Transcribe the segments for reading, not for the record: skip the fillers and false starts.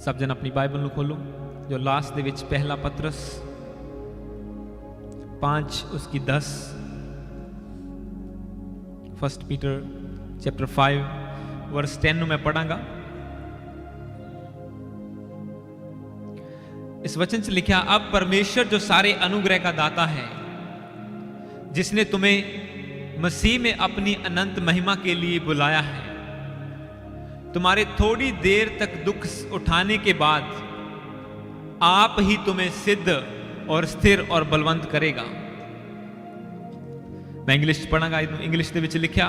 सब जन अपनी बाइबल ਨੂੰ खोलो जो लास्ट ਦੇ ਵਿੱਚ पहला पतरस 5 उसकी 10 फर्स्ट पीटर चैप्टर 5 वर्स 10 ਨੂੰ मैं पढ़ांगा। इस वचन से लिखा, अब परमेश्वर जो सारे अनुग्रह का दाता है, जिसने तुम्हें मसीह में अपनी अनंत महिमा के लिए बुलाया है, तुम्हारे थोड़ी देर तक दुख उठाने के बाद आप ही तुम्हें सिद्ध और स्थिर और बलवंत करेगा। मैं इंग्लिश पढ़ांगा। इंग्लिश ਦੇ ਵਿੱਚ ਲਿਖਿਆ,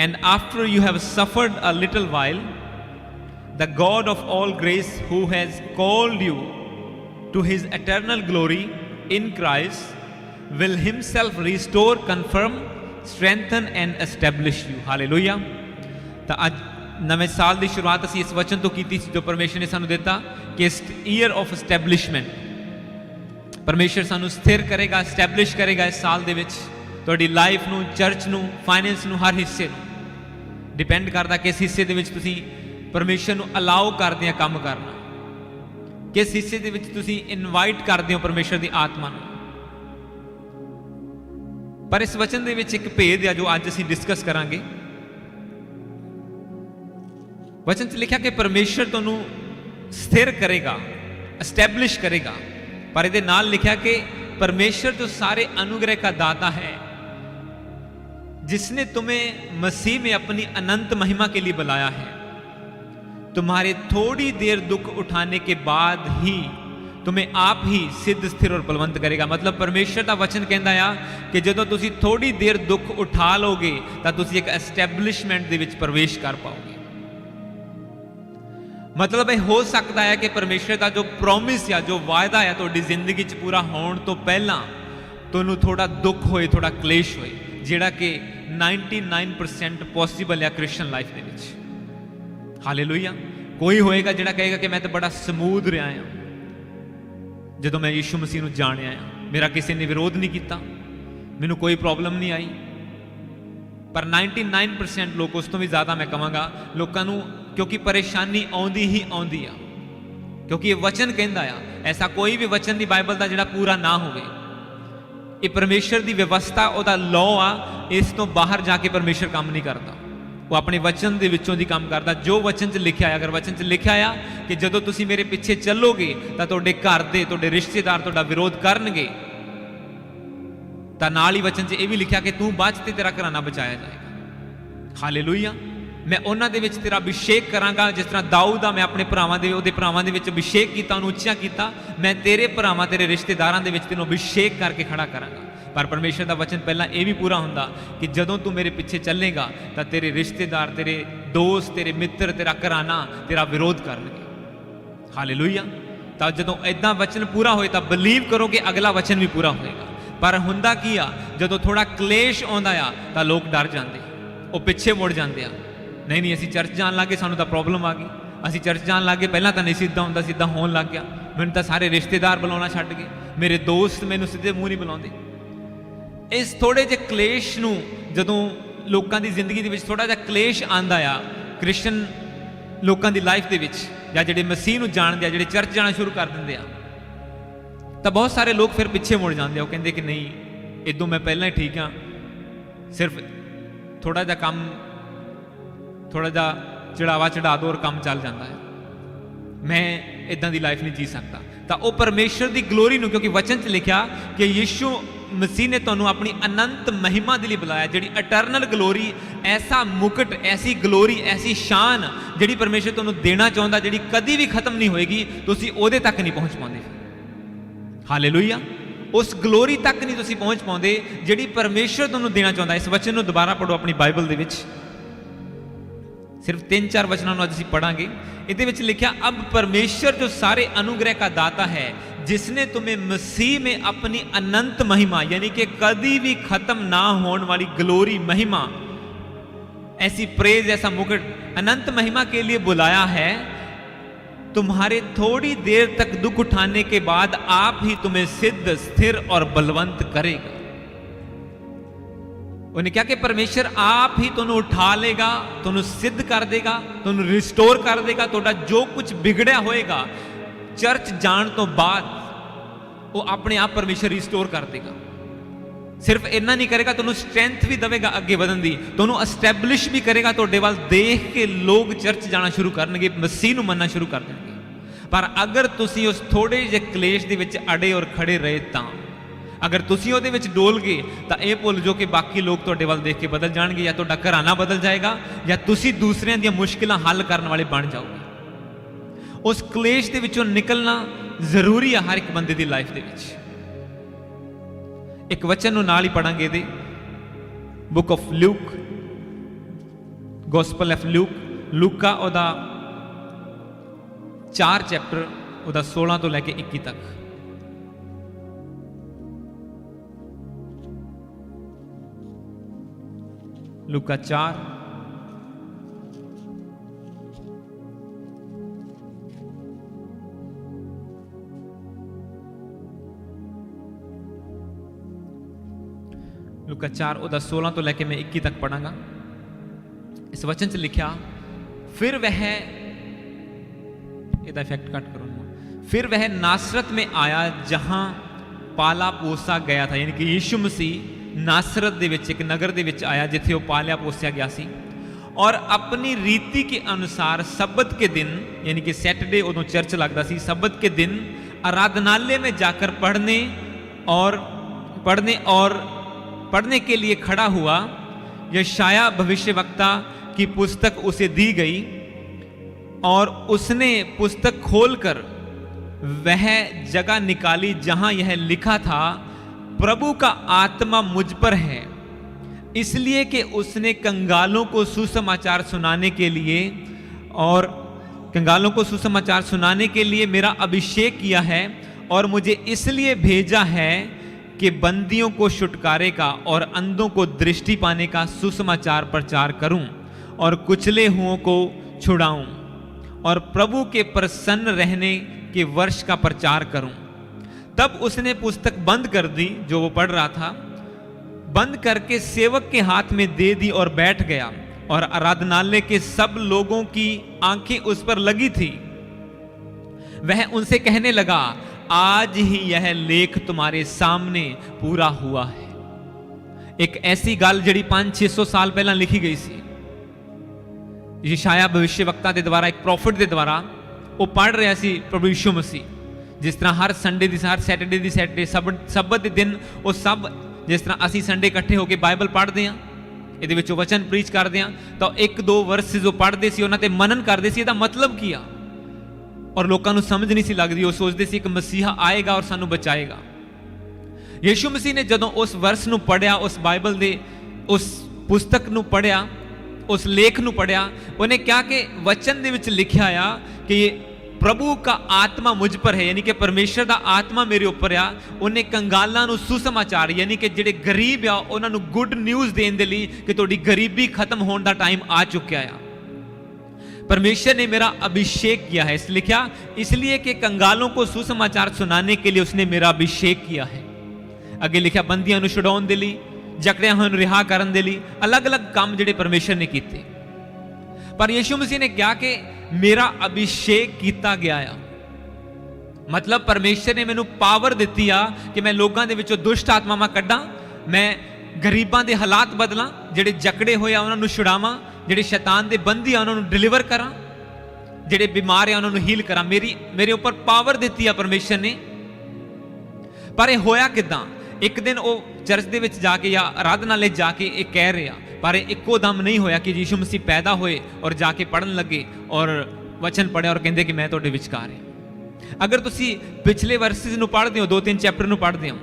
and after you have suffered a little while, the God of all grace, who has called you to his eternal glory in Christ, will himself restore, confirm, strengthen and establish you. Hallelujah। ਤਾਂ ਅੱਜ ਨਵੇਂ ਸਾਲ ਦੀ ਸ਼ੁਰੂਆਤ ਅਸੀਂ ਇਸ ਵਚਨ ਤੋਂ ਕੀਤੀ ਸੀ ਜੋ ਪਰਮੇਸ਼ਰ ਨੇ ਸਾਨੂੰ ਦਿੱਤਾ ਕਿ ਈਅਰ ਆਫ ਐਸਟੈਬਲਿਸ਼ਮੈਂਟ। ਪਰਮੇਸ਼ਰ ਸਾਨੂੰ ਸਥਿਰ ਕਰੇਗਾ, ਐਸਟੈਬਲਿਸ਼ ਕਰੇਗਾ ਇਸ ਸਾਲ ਦੇ ਵਿੱਚ ਤੁਹਾਡੀ ਲਾਈਫ ਨੂੰ, ਚਰਚ ਨੂੰ, ਫਾਈਨੈਂਸ ਨੂੰ, ਹਰ ਹਿੱਸੇ ਨੂੰ। ਡਿਪੈਂਡ ਕਰਦਾ ਕਿਸ ਹਿੱਸੇ ਦੇ ਵਿੱਚ ਤੁਸੀਂ ਪਰਮੇਸ਼ਰ ਨੂੰ ਅਲਾਓ ਕਰਦੇ ਆ ਕੰਮ ਕਰਨਾ, ਕਿਸ ਹਿੱਸੇ ਦੇ ਵਿੱਚ ਤੁਸੀਂ ਇਨਵਾਈਟ ਕਰਦੇ ਹੋ ਪਰਮੇਸ਼ਰ ਦੀ ਆਤਮਾ ਨੂੰ। ਪਰ ਇਸ ਵਚਨ ਦੇ ਵਿੱਚ ਇੱਕ ਭੇਦ ਆ ਜੋ ਅੱਜ ਅਸੀਂ ਡਿਸਕਸ ਕਰਾਂਗੇ। वचन से लिखा कि परमेश्वर तुहानू स्थिर करेगा, एस्टैब्लिश करेगा, पर इहदे नाल लिखा कि परमेश्वर जो सारे अनुग्रह का दाता है, जिसने तुम्हें मसीह में अपनी अनंत महिमा के लिए बुलाया है, तुम्हारे थोड़ी देर दुख उठाने के बाद ही तुम्हें आप ही सिद्ध, स्थिर और बलवंत करेगा। मतलब परमेश्वर का वचन कहता है कि जदों तुसीं थोड़ी देर दुख उठा लोगे तां तुसीं एक एस्टैब्लिशमेंट दे विच प्रवेश कर पाओगे। मतलब यह हो सकता है कि परमेश्वर का जो प्रॉमिस या जो वायदा है तुहाडी जिंदगी च पूरा होने तो पहला तुहानूं थोड़ा दुख होए, थोड़ा क्लेश होए, जिहड़ा कि 99% पॉसिबल है क्रिश्चियन लाइफ दे विच। हालेलुया। कोई होएगा जिहड़ा कहेगा कि मैं तो बड़ा समूद रहा हाँ जदों मैं यीशु मसीह नूं जाणिया आ, मेरा किसी ने विरोध नहीं किया, मैनूं कोई प्रॉब्लम नहीं आई। पर 99% लोग, उस तो भी ज़्यादा मैं कहांगा, लोगों नूं क्योंकि परेशानी आउंदी ही आउंदी आ, क्योंकि ये वचन कहता है, ऐसा कोई भी वचन दी बाइबल का जिहड़ा पूरा ना होवे। ये परमेश्वर की व्यवस्था, उहदा लॉ आ, इस तो बाहर जाके परमेश्वर काम नहीं करता, वो अपने वचन दे विचों दी काम करता। जो वचन च लिखा है, अगर वचन च लिखा है कि जदों तुसीं मेरे पीछे चलोगे तां तुहाडे घर दे, तुहाडे रिश्तेदार तुहाडा विरोध करनगे, तां नाल ही वचन च ये भी लिखा कि तू बाद च तेरा घराना बचाया जाएगा। हालेलुया। मैं उन्हां दे विच तेरा अभिषेक करांगा, जिस तरह दाऊद आ मैं अपने भरावां दे, उहदे भरावां दे विच अभिषेक कीता, उहनूं उच्चा कीता, मैं तेरे भरावां, तेरे रिश्तेदारां दे विच तैनूं अभिषेक करके खड़ा करांगा। पर परमेश्वर का वचन पहला ये भी पूरा हुंदा कि जदों तू मेरे पीछे चलेगा तां तेरे रिश्तेदार, तेरे दोस्त, तेरे मित्र, तेरा घराना तेरा विरोध करनगे। हालेलुया। तां जदों इदां वचन पूरा होए तां बिलीव करो कि अगला वचन भी पूरा होएगा। पर हुंदा की आ, जदों थोड़ा क्लेश आउंदा आ तां लोग डर जांदे, वो पिछे मुड़ जांदे आ। नहीं असीं चर्च जान लगे, सानूं तां प्रॉब्लम आ गई, असीं चर्च जान लगे, पहलां तां नहीं सीधा हुंदा, सीधा होण लग गया, मैनूं तां सारे रिश्तेदार बुलाउणा छड्ड गए, मेरे दोस्त मैनूं सीधे मूँह नहीं बुलाउंदे। इस थोड़े जे क्लेश नूं जदों लोकां दी जिंदगी दे विच थोड़ा जिहा क्लेश आंदा आ, क्रिश्चियन लोकां दी लाइफ दे विच, जां जिहड़े मसीह नूं जाणदे आ, जिहड़े चर्च जाना शुरू कर दिंदे आ, तां बहुत सारे लोग फिर पिछे मुड़ जांदे आ। वो कहंदे कि नहीं, इदों मैं पहलां ही ठीक हाँ, सिर्फ थोड़ा जिहा काम, थोड़ा जा चढ़ावा चढ़ा दो और काम चल जाता है, मैं इदां दी लाइफ नहीं जी सकता। तो वह परमेश्वर की ग्लोरी नूं, क्योंकि वचन च लिखा कि यीशु मसीह ने तुहानूं अपनी अनंत महिमा के लिए बुलाया, जिहड़ी अटरनल ग्लोरी, ऐसा मुकुट, ऐसी ग्लोरी, ऐसी शान जिहड़ी परमेश्वर तुहानूं देना चाहुंदा, जिहड़ी कदी भी खत्म नहीं होएगी, तुसीं उहदे तक नहीं पहुँच पाउंदे। हालेलुया। उस ग्लोरी तक नहीं तुसीं पहुँच पाउंदे जिहड़ी परमेश्वर तुहानूं देना चाहुंदा। इस वचन नूं दोबारा पढ़ो अपनी बाइबल दे विच, सिर्फ 3-4 वचनों को असीं पढ़ांगे। इहदे विच लिखिया, अब परमेश्वर जो सारे अनुग्रह का दाता है, जिसने तुम्हें मसीह में अपनी अनंत महिमा, यानी कि कभी भी खत्म ना होने वाली ग्लोरी, महिमा, ऐसी प्रेज, ऐसा मुकुट, अनंत महिमा के लिए बुलाया है, तुम्हारे थोड़ी देर तक दुख उठाने के बाद आप ही तुम्हें सिद्ध, स्थिर और बलवंत करेगा। ਉਹਨੇ ਕਿਹਾ ਕਿ ਪਰਮੇਸ਼ਰ ਆਪ ਹੀ ਤੁਹਾਨੂੰ ਉਠਾ ਲੇਗਾ, ਤੁਹਾਨੂੰ ਸਿੱਧ ਕਰ ਦੇਗਾ, ਤੁਹਾਨੂੰ ਰਿਸਟੋਰ ਕਰ ਦੇਗਾ। ਤੁਹਾਡਾ ਜੋ ਕੁਝ ਵਿਗੜਿਆ ਹੋਏਗਾ ਚਰਚ ਜਾਣ ਤੋਂ ਬਾਅਦ ਉਹ ਆਪਣੇ ਆਪ ਪਰਮੇਸ਼ਰ ਰਿਸਟੋਰ ਕਰ ਦੇਗਾ। ਸਿਰਫ ਇੰਨਾ ਨਹੀਂ ਕਰੇਗਾ, ਤੁਹਾਨੂੰ ਸਟਰੈਂਥ ਵੀ ਦੇਵੇਗਾ ਅੱਗੇ ਵਧਣ ਦੀ, ਤੁਹਾਨੂੰ ਐਸਟੈਬਲਿਸ਼ ਵੀ ਕਰੇਗਾ। ਤੁਹਾਡੇ ਵੱਲ ਦੇਖ ਕੇ ਲੋਕ ਚਰਚ ਜਾਣਾ ਸ਼ੁਰੂ ਕਰਨਗੇ, ਮਸੀਹ ਨੂੰ ਮੰਨਣਾ ਸ਼ੁਰੂ ਕਰ ਦੇਣਗੇ। ਪਰ ਅਗਰ ਤੁਸੀਂ ਉਸ ਥੋੜੇ ਜਿਹੇ ਕਲੇਸ਼ ਦੇ ਵਿੱਚ ਅੜੇ ਔਰ ਖੜੇ ਰਹੇ, ਤਾਂ ਅਗਰ ਤੁਸੀਂ ਉਹਦੇ ਵਿੱਚ ਡੋਲ ਗਏ ਤਾਂ ਇਹ ਭੁੱਲ ਜਾਓ ਕਿ ਬਾਕੀ ਲੋਕ ਤੁਹਾਡੇ ਵੱਲ ਦੇਖ ਕੇ ਬਦਲ ਜਾਣਗੇ, ਜਾਂ ਤੁਹਾਡਾ ਘਰਾਨਾ ਬਦਲ ਜਾਏਗਾ, ਜਾਂ ਤੁਸੀਂ ਦੂਸਰਿਆਂ ਦੀਆਂ ਮੁਸ਼ਕਿਲਾਂ ਹੱਲ ਕਰਨ ਵਾਲੇ ਬਣ ਜਾਓਗੇ। ਉਸ ਕਲੇਸ਼ ਦੇ ਵਿੱਚੋਂ ਨਿਕਲਣਾ ਜ਼ਰੂਰੀ ਹੈ ਹਰ ਇੱਕ ਬੰਦੇ ਦੀ ਲਾਈਫ ਦੇ ਵਿੱਚ। ਇੱਕ ਵਚਨ ਨੂੰ ਨਾਲ ਹੀ ਪੜਾਂਗੇ, ਇਹਦੇ book of Luke, gospel of Luke, ਲੂਕਾ ਉਹਦਾ 4 ਚੈਪਟਰ, ਉਹਦਾ 16 ਤੋਂ ਲੈ ਕੇ 21 ਤੱਕ। ਲੂਕਾ 4 ਲੂਕਾ 4 ਉਹਦਾ 16 ਤੋਂ ਲੈ ਕੇ ਮੈਂ 21 ਤੱਕ ਪੜਾਂਗਾ। ਇਸ ਵਚਨ 'ਚ ਲਿਖਿਆ, फिर वह, ਇਹਦਾ ਇਫੈਕਟ ਕੱਟ ਕਰੋ, फिर वह नासरत में आया जहां पाला पोसा गया था। यानी कि यीशु मसीह नासरत ਦੇ ਵਿੱਚ, ਇੱਕ ਨਗਰ ਦੇ ਵਿੱਚ ਆਇਆ ਜਿੱਥੇ ਉਹ ਪਾਲਿਆ ਪੋਸਿਆ ਗਿਆ ਸੀ। और अपनी रीति के अनुसार सब्बत के दिन, यानी कि सैटरडे उदों चर्च लगता सी, सब्बत के दिन आराधनालय में जाकर पढ़ने के लिए खड़ा हुआ। यशाया भविष्यवक्ता की पुस्तक उसे दी गई और उसने पुस्तक खोलकर वह जगह निकाली जहां यह लिखा था, प्रभु का आत्मा मुझ पर है, इसलिए कि उसने कंगालों को सुसमाचार सुनाने के लिए और कंगालों को सुसमाचार सुनाने के लिए मेरा अभिषेक किया है, और मुझे इसलिए भेजा है कि बंदियों को छुटकारे का और अंधों को दृष्टि पाने का सुसमाचार प्रचार करूं, और कुचले हुओं को छुड़ाऊं, और प्रभु के प्रसन्न रहने के वर्ष का प्रचार करूं। तब उसने पुस्तक बंद कर दी, जो वो पढ़ रहा था, बंद करके सेवक के हाथ में दे दी और बैठ गया। और आराधनालय के सब लोगों की आंखें उस पर लगी थी। वह उनसे कहने लगा, आज ही यह लेख तुम्हारे सामने पूरा हुआ है। एक ऐसी गल जिहड़ी 500-600 साल पहला लिखी गई सी, यशाया भविष्यवक्ता के द्वारा, एक प्रॉफिट के द्वारा वो पढ़ रहा सी प्रभु यीशु मसीह। जिस तरह हर संडे दी, हर सैटरडे दी सैटरडे, सब्बत के दिन वो सब, जिस तरह असी संडे इकट्ठे होकर बाइबल पढ़ते हैं, ये वचन प्रीच करते हैं, तो 1-2 वर्स जो पढ़ते सी उन्हां ते मनन करते सी, इहदा मतलब की आ। और लोगों को समझ नहीं सी लगती, वो सोचते सी एक मसीहा आएगा और सानू बचाएगा। यीशु मसीह ने जदों उस वर्स नू पढ़िया, उस बाइबल दे उस पुस्तक नू पढ़िया, उस लेख नू पढ़िया, उन्हें क्या कि वचन दे विच लिखिया आ कि प्रभु का आत्मा मुझ पर है, यानी कि परमेश्वर का आत्मा मेरे ऊपर आ। उन्हें कंगालां नू सुसमाचार, यानी कि जिहड़े गरीब आ उन्हां नू गुड न्यूज़ देण दे लई कि तुहाडी गरीबी खत्म होने का टाइम आ चुका है। परमेश्वर ने मेरा अभिषेक किया है, इसलिए लिखा, इसलिए कि कंगालों को सुसमाचार सुनाने के लिए उसने मेरा अभिषेक किया है। अगे लिखा, बंदियां नू छुड़ाउण दे लई, जकड़ियां होइआं नू रिहा करन दे लई, अलग अलग काम जिहड़े परमेश्वर ने कीते। पर यीशु मसीह ने कहा कि मेरा अभिषेक किया गया है, मतलब परमेश्वर ने मैनू पावर दी आ कि मैं लोगों के विचों दुष्ट आत्मावां कड्डां, मैं गरीबां दे हालात बदलां, जिहड़े जकड़े होए आ उन्हां नू छुड़ावां, जिहड़े शैतान दे बंदी आ उन्हां नू डिलीवर करां, जिहड़े बीमार आ उन्हां नू हील करां। मेरे ऊपर पावर दी आ परमेश्वर ने। पर यह होया किदां? एक दिन वो चर्च दे विच जाके या आराधनालय जाके ये कह रहे आ, पर इक्को दम नहीं होया कि यीशु मसीह पैदा होए और जाके पढ़न लगे और वचन पढ़िया और कहते कि मैं तुहाडे विचकार है। अगर तुसी पिछले वर्सेस नू पढ़दे हो, 2-3 चैप्टर नू पढ़दे हो,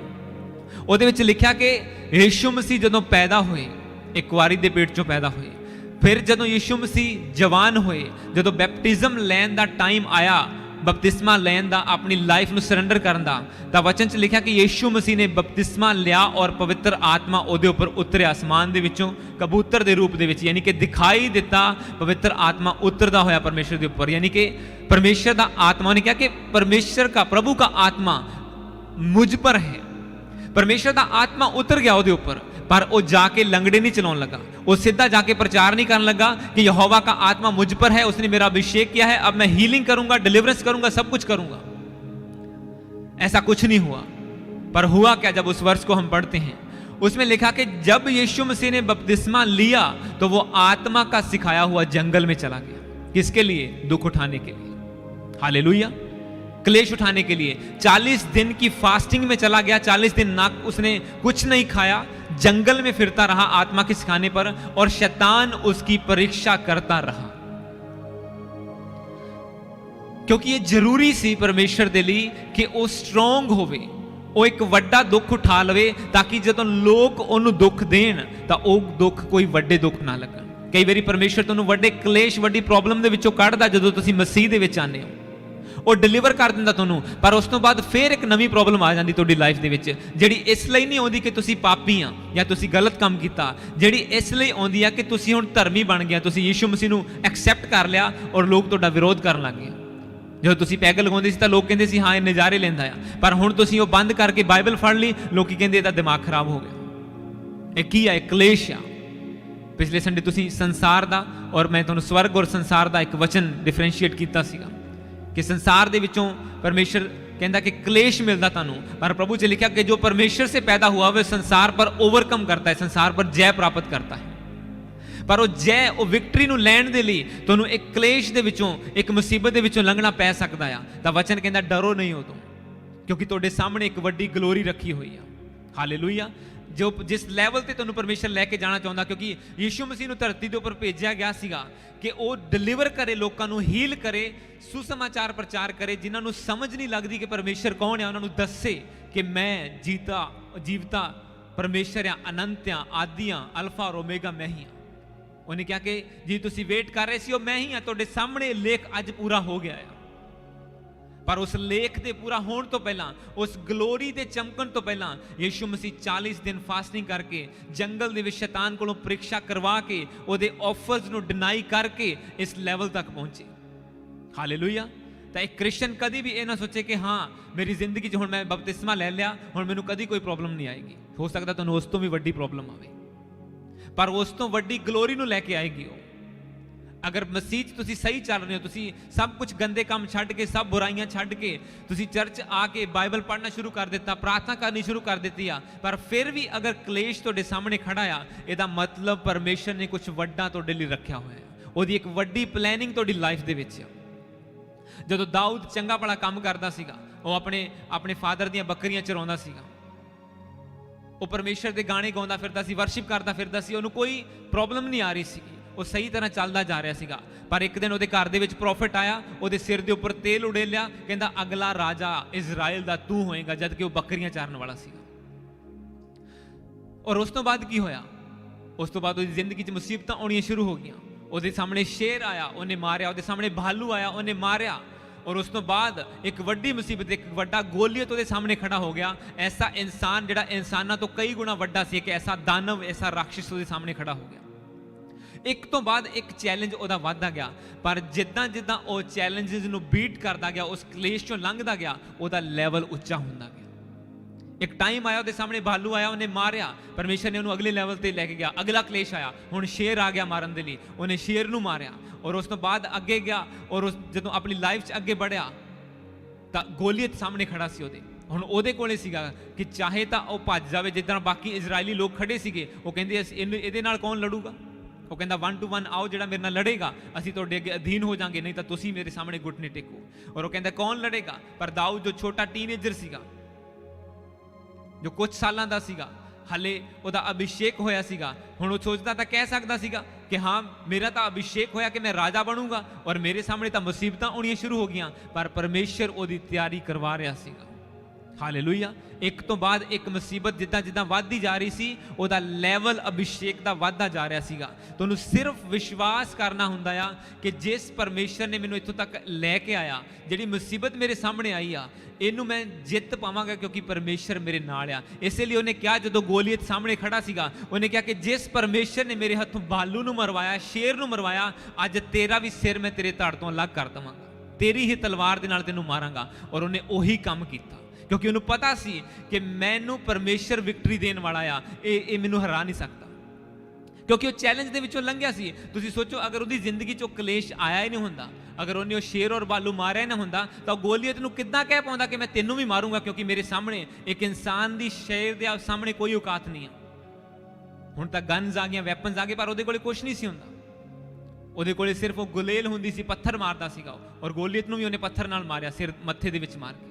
उहदे विच लिखिया कि यीशु मसीह जदों पैदा होए, एक कुआरी दे पेट चों पैदा होए, फिर जदों यीशु मसीह जवान होए, जदों बैप्टिज्म लैन दा टाइम आया, बपतिस्मा लैन दा, अपनी लाइफ नू सरेंडर करन दा, तां वचन च लिखिया कि यीशु मसीह ने बपतिस्मा लिया और पवित्र आत्मा उहदे उपर उतरिया आसमान दे विचों कबूतर दे रूप दे विच, यानी कि दिखाई दिता पवित्र आत्मा उतरदा होया परमेश्वर दे उपर, यानी कि परमेश्वर दा आत्मा ने कहा कि परमेश्वर का, प्रभु का आत्मा मुझ पर है। परमेश्वर दा आत्मा उतर गया उहदे उपर, पर वो जाके लंगड़े नहीं चलाने लगा, वो सीधा जाके प्रचार नहीं करने लगा कि यहोवा का आत्मा मुझ पर है, उसने मेरा अभिषेक किया है, अब मैं हीलिंग करूंगा, डिलीवरेंस करूंगा, सब कुछ करूंगा। ऐसा कुछ नहीं हुआ। पर हुआ क्या, जब उस वर्ष को हम पढ़ते हैं उसमें लिखा कि जब यीशु मसीह ने बपतिस्मा लिया तो वो आत्मा का सिखाया हुआ जंगल में चला गया। किसके लिए? दुख उठाने के लिए, हालेलुया, क्लेश उठाने के लिए। 40 दिन की फास्टिंग में चला गया, 40 दिन ना उसने कुछ नहीं खाया, जंगल में फिरता रहा आत्मा के सिखाने पर, और शैतान उसकी परीक्षा करता रहा। क्योंकि ये जरूरी सी परमेश्वर दे ਲਈ कि वो स्ट्रोंग होवे, ਉਹ ਇੱਕ ਵੱਡਾ ਦੁੱਖ ਉਠਾ ਲਵੇ ਤਾਂ ਕਿ ਜਦੋਂ ਲੋਕ ਉਹਨੂੰ ਦੁੱਖ ਦੇਣ ਤਾਂ ਉਹ ਦੁੱਖ ਕੋਈ ਵੱਡੇ ਦੁੱਖ ਨਾ ਲੱਗਣ। ਕਈ ਵਾਰੀ ਪਰਮੇਸ਼ਰ ਤੁਹਾਨੂੰ ਵੱਡੇ ਕਲੇਸ਼, ਵੱਡੀ ਪ੍ਰੋਬਲਮ ਦੇ ਵਿੱਚੋਂ ਕੱਢਦਾ ਜਦੋਂ ਤੁਸੀਂ ਮਸੀਹ ਦੇ ਵਿੱਚ ਆਉਂਦੇ ਹੋ, ਉਹ ਡਿਲੀਵਰ ਕਰ ਦਿੰਦਾ ਤੁਹਾਨੂੰ, ਪਰ ਉਸ ਤੋਂ ਬਾਅਦ ਫੇਰ ਇੱਕ ਨਵੀਂ ਪ੍ਰੋਬਲਮ ਆ ਜਾਂਦੀ ਤੁਹਾਡੀ ਲਾਈਫ ਦੇ ਵਿੱਚ, ਜਿਹੜੀ ਇਸ ਲਈ ਨਹੀਂ ਆਉਂਦੀ ਕਿ ਤੁਸੀਂ ਪਾਪੀ ਆ ਜਾਂ ਤੁਸੀਂ ਗਲਤ ਕੰਮ ਕੀਤਾ, ਜਿਹੜੀ ਇਸ ਲਈ ਆਉਂਦੀ ਆ ਕਿ ਤੁਸੀਂ ਹੁਣ ਧਰਮੀ ਬਣ ਗਿਆ, ਤੁਸੀਂ ਯੀਸ਼ੂ ਮਸੀਹ ਨੂੰ ਐਕਸੈਪਟ ਕਰ ਲਿਆ ਔਰ ਲੋਕ ਤੁਹਾਡਾ ਵਿਰੋਧ ਕਰਨ ਲੱਗ ਗਏ। ਜਦੋਂ ਤੁਸੀਂ ਪੈਗ ਲਗਾਉਂਦੇ ਸੀ ਤਾਂ ਲੋਕ ਕਹਿੰਦੇ ਸੀ ਹਾਂ ਇਹ ਨਜ਼ਾਰੇ ਲੈਂਦਾ ਆ, ਪਰ ਹੁਣ ਤੁਸੀਂ ਉਹ ਬੰਦ ਕਰਕੇ ਬਾਈਬਲ ਫੜ ਲਈ, ਲੋਕੀ ਕਹਿੰਦੇ ਇਹਦਾ ਦਿਮਾਗ ਖਰਾਬ ਹੋ ਗਿਆ। ਇਹ ਕੀ ਆ? ਇਹ ਕਲੇਸ਼ ਆ। ਪਿਛਲੇ ਸੰਡੇ ਤੁਸੀਂ ਸੰਸਾਰ ਦਾ ਔਰ ਮੈਂ ਤੁਹਾਨੂੰ ਸਵਰਗ ਔਰ ਸੰਸਾਰ ਦਾ ਇੱਕ ਵਚਨ ਡਿਫਰੈਂਸ਼ੀਏਟ ਕੀਤਾ ਸੀਗਾ ਕਿ ਸੰਸਾਰ ਦੇ ਵਿੱਚੋਂ ਪਰਮੇਸ਼ਰ कहता कि क्लेश मिलता तानू, पर प्रभु च लिखा कि जो परमेश्वर से पैदा हुआ वह संसार पर ओवरकम करता है, संसार पर जय प्राप्त करता है। पर वो जय, वो विक्ट्री नू लैण दे लई तुहानू एक क्लेश दे विचों, एक मुसीबत दे विचों लंघना पै सकदा आ। तां वचन कहंदा डरो नहीं हो तुम, क्योंकि तुहाडे सामने एक वड्डी ग्लोरी रखी हुई है। हालेलुया। जो जिस लैवल ते तुहानू परमेश्वर लैके जाना चाहुंदा, क्योंकि यीशु मसीह नू धरती दे उपर भेजिया गया सीगा कि वो डिलीवर करे, लोकां नू हील करे, सुसमाचार प्रचार करे, जिन्हां नू समझ नहीं लगदी कि परमेश्वर कौन है, उन्हां नू दस्से कि मैं जीवता परमेश्वर आ, अनंत आ, आदि आ, अल्फा और ओमेगा मैं ही हाँ। उन्हें कहा कि जी तुसीं वेट कर रहे सी, वो मैं ही हाँ, तुहाडे सामने लेख अज पूरा हो गया है। पर उस लेख के पूरा होने तो पहला, उस ग्लोरी के चमकन तो पहला यीशु मसीह 40 दिन फास्टिंग करके जंगल दे विच शैतान कोलों परीक्षा करवा के उहदे ऑफर्स नूं डिनाई करके इस लैवल तक पहुंचे। हालेलुया। तो एक क्रिश्चियन कभी भी ये ना सोचे कि हाँ मेरी जिंदगी हुण मैं बपतिस्मा ले लिया, हुण मैनूं कभी कोई प्रॉब्लम नहीं आएगी। हो सकता तुहानूं उस तो भी वड्डी प्रॉब्लम आवे, पर उस तो वड्डी ग्लोरी नूं लैके आएगी वो। अगर मसीह तुसी सही चल रहे हो, तुसी सब कुछ गंदे काम छड्ड के, सब बुराइयां छड्ड के तुसी चर्च आके बाइबल पढ़ना शुरू कर दिता, प्रार्थना करनी शुरू कर दी आ, पर फिर भी अगर क्लेश तुहाडे सामने खड़ा आ, इहदा मतलब परमेश्वर ने कुछ वड्डा तुहाडे लई रखिया होया है। उहदी एक वड्डी प्लैनिंग तुहाडी लाइफ दे विच। जदों दाऊद चंगा भला काम करदा सीगा, वो अपने अपने फादर दीयां बकरियां चराउंदा सीगा, वो परमेश्वर दे गाने गाउंदा फिरदा सी, वर्शिप करदा फिरदा सी, उहनूं कोई प्रॉब्लम नहीं आ रही सी, वो सही तरह चलता जा रहा सीगा। पर एक दिन उहदे घर दे विच प्रॉफिट आया, उहदे सिर दे उपर तेल उड़ेलिया, कहंदा अगला राजा इजराइल दा तू होएगा, जबकि वो बकरियां चारन वाला सीगा। और उस तो बाद की होया? उस तो बाद उहदी जिंदगी च मुसीबतां आउणियां शुरू हो गईयां। उहदे सामने शेर आया, उहने मारिया, उहदे सामने भालू आया, उहने मारिया, और उस तो बाद एक वड्डी मुसीबत, एक वड्डा गोलियत उहदे सामने खड़ा हो गया। ऐसा इंसान जिहड़ा इंसानां तो कई गुणा वड्डा सी, कि ऐसा दानव, ऐसा राक्षस उहदे सामने खड़ा हो गया। एक तो बाद एक चैलेंज उहदा वधदा गया, पर जिद्दां जिद्दां वो चैलेंजेस नूं बीट करदा गया, उस क्लेश चों लंघदा गया, उहदा लैवल उच्चा हुंदा गया। एक टाइम आया उहदे सामने भालू आया, उन्हें मारिया, परमेश्वर ने उन्होंने अगले लैवल ते लैके गया। अगला क्लेश आया, हुण शेर आ गया मारन दे लई, उन्हें शेर नूं मारिया, और उस तो बाद अगे गया, और उस जदों अपनी लाइफ च अगे बढ़िया तां गोलियत सामने खड़ा सी उहदे। हुण उहदे कोले सीगा कि चाहे तां ओह भज जावे, जिद्दां बाकी इजरायली लोग खड़े सीगे, वो कहंदे इहदे नाल कौन लड़ूगा? वो कहता 1 to 1 आओ, जिहड़ा मेरे नाल लड़ेगा असीं तुहाडे अगे अधीन हो जाएंगे, नहीं तो तुसीं मेरे सामने घुटने टेको। और वो कहता कौन लड़ेगा? पर दाऊद जो छोटा टीनेजर सीगा, जो कुछ सालां दा सीगा, हले उहदा अभिषेक होया सीगा, हुण वो सोचदा तां कह सकदा सीगा कि हाँ मेरा तां अभिषेक होया कि मैं राजा बनूंगा, और मेरे सामने तां मुसीबतां आउणियां शुरू हो गईयां, पर परमेश्वर उहदी तैयारी करवा रहा सीगा। हालेलुया। एक तो बाद एक मुसीबत जिद्दां जिद्दां वधदी जा रही सी, उहदा लैवल अभिषेक दा वधदा जा रहा सीगा। तुहानूं सिर्फ विश्वास करना हुंदा आ कि जिस परमेश्वर ने मैनूं इत्थों तक लैके आया, जिहड़ी मुसीबत मेरे सामने आई आ, इहनूं मैं जित पावांगा क्योंकि परमेश्वर मेरे नाल आ। इसलिए उहने कहा, जदों गोलियत सामने खड़ा सीगा, उहने कहा कि जिस परमेश्वर ने मेरे हत्थों भालू नूं मरवाया, शेर नूं मरवाया, अज तेरा भी सिर मैं तेरे धड़ तों अलग कर देवांगा, तेरी ही तलवार दे नाल तैनूं मारांगा। और उहने ओही काम कीता, ਕਿਉਂਕਿ ਉਹਨੂੰ ਪਤਾ ਸੀ ਕਿ ਮੈਨੂੰ ਪਰਮੇਸ਼ਰ ਵਿਕਟਰੀ ਦੇਣ ਵਾਲਾ ਆ, ਇਹ ਮੈਨੂੰ ਹਰਾ ਨਹੀਂ ਸਕਦਾ, ਕਿਉਂਕਿ ਉਹ ਚੈਲੰਜ ਦੇ ਵਿੱਚੋਂ ਲੰਘਿਆ ਸੀ। ਤੁਸੀਂ ਸੋਚੋ, ਅਗਰ ਉਹਦੀ ਜ਼ਿੰਦਗੀ 'ਚੋਂ ਕਲੇਸ਼ ਆਇਆ ਹੀ ਨਹੀਂ ਹੁੰਦਾ, ਅਗਰ ਉਹਨੇ ਉਹ ਸ਼ੇਰ ਔਰ ਬਾਲੂ ਮਾਰਿਆ ਹੀ ਨਾ ਹੁੰਦਾ, ਤਾਂ ਉਹ ਗੋਲੀਅਤ ਨੂੰ ਕਿੱਦਾਂ ਕਹਿ ਪਾਉਂਦਾ ਕਿ ਮੈਂ ਤੈਨੂੰ ਵੀ ਮਾਰੂੰਗਾ, ਕਿਉਂਕਿ ਮੇਰੇ ਸਾਹਮਣੇ ਇੱਕ ਇਨਸਾਨ ਦੀ ਸ਼ੇਰ ਦੇ ਸਾਹਮਣੇ ਕੋਈ ਔਕਾਤ ਨਹੀਂ ਆ। ਹੁਣ ਤਾਂ ਗਨਸ ਆ ਗਈਆਂ, ਵੈਪਨਸ ਆ ਗਏ, ਪਰ ਉਹਦੇ ਕੋਲੇ ਕੁਝ ਨਹੀਂ ਸੀ ਹੁੰਦਾ। ਉਹਦੇ ਕੋਲੇ ਸਿਰਫ ਉਹ ਗੁਲੇਲ ਹੁੰਦੀ ਸੀ, ਪੱਥਰ ਮਾਰਦਾ ਸੀਗਾ ਉਹ, ਔਰ ਗੋਲੀਅਤ ਨੂੰ ਵੀ ਉਹਨੇ ਪੱਥਰ ਨਾਲ ਮਾਰਿਆ, ਸਿਰ ਮੱਥੇ ਦੇ ਵਿੱਚ ਮਾਰ ਕੇ।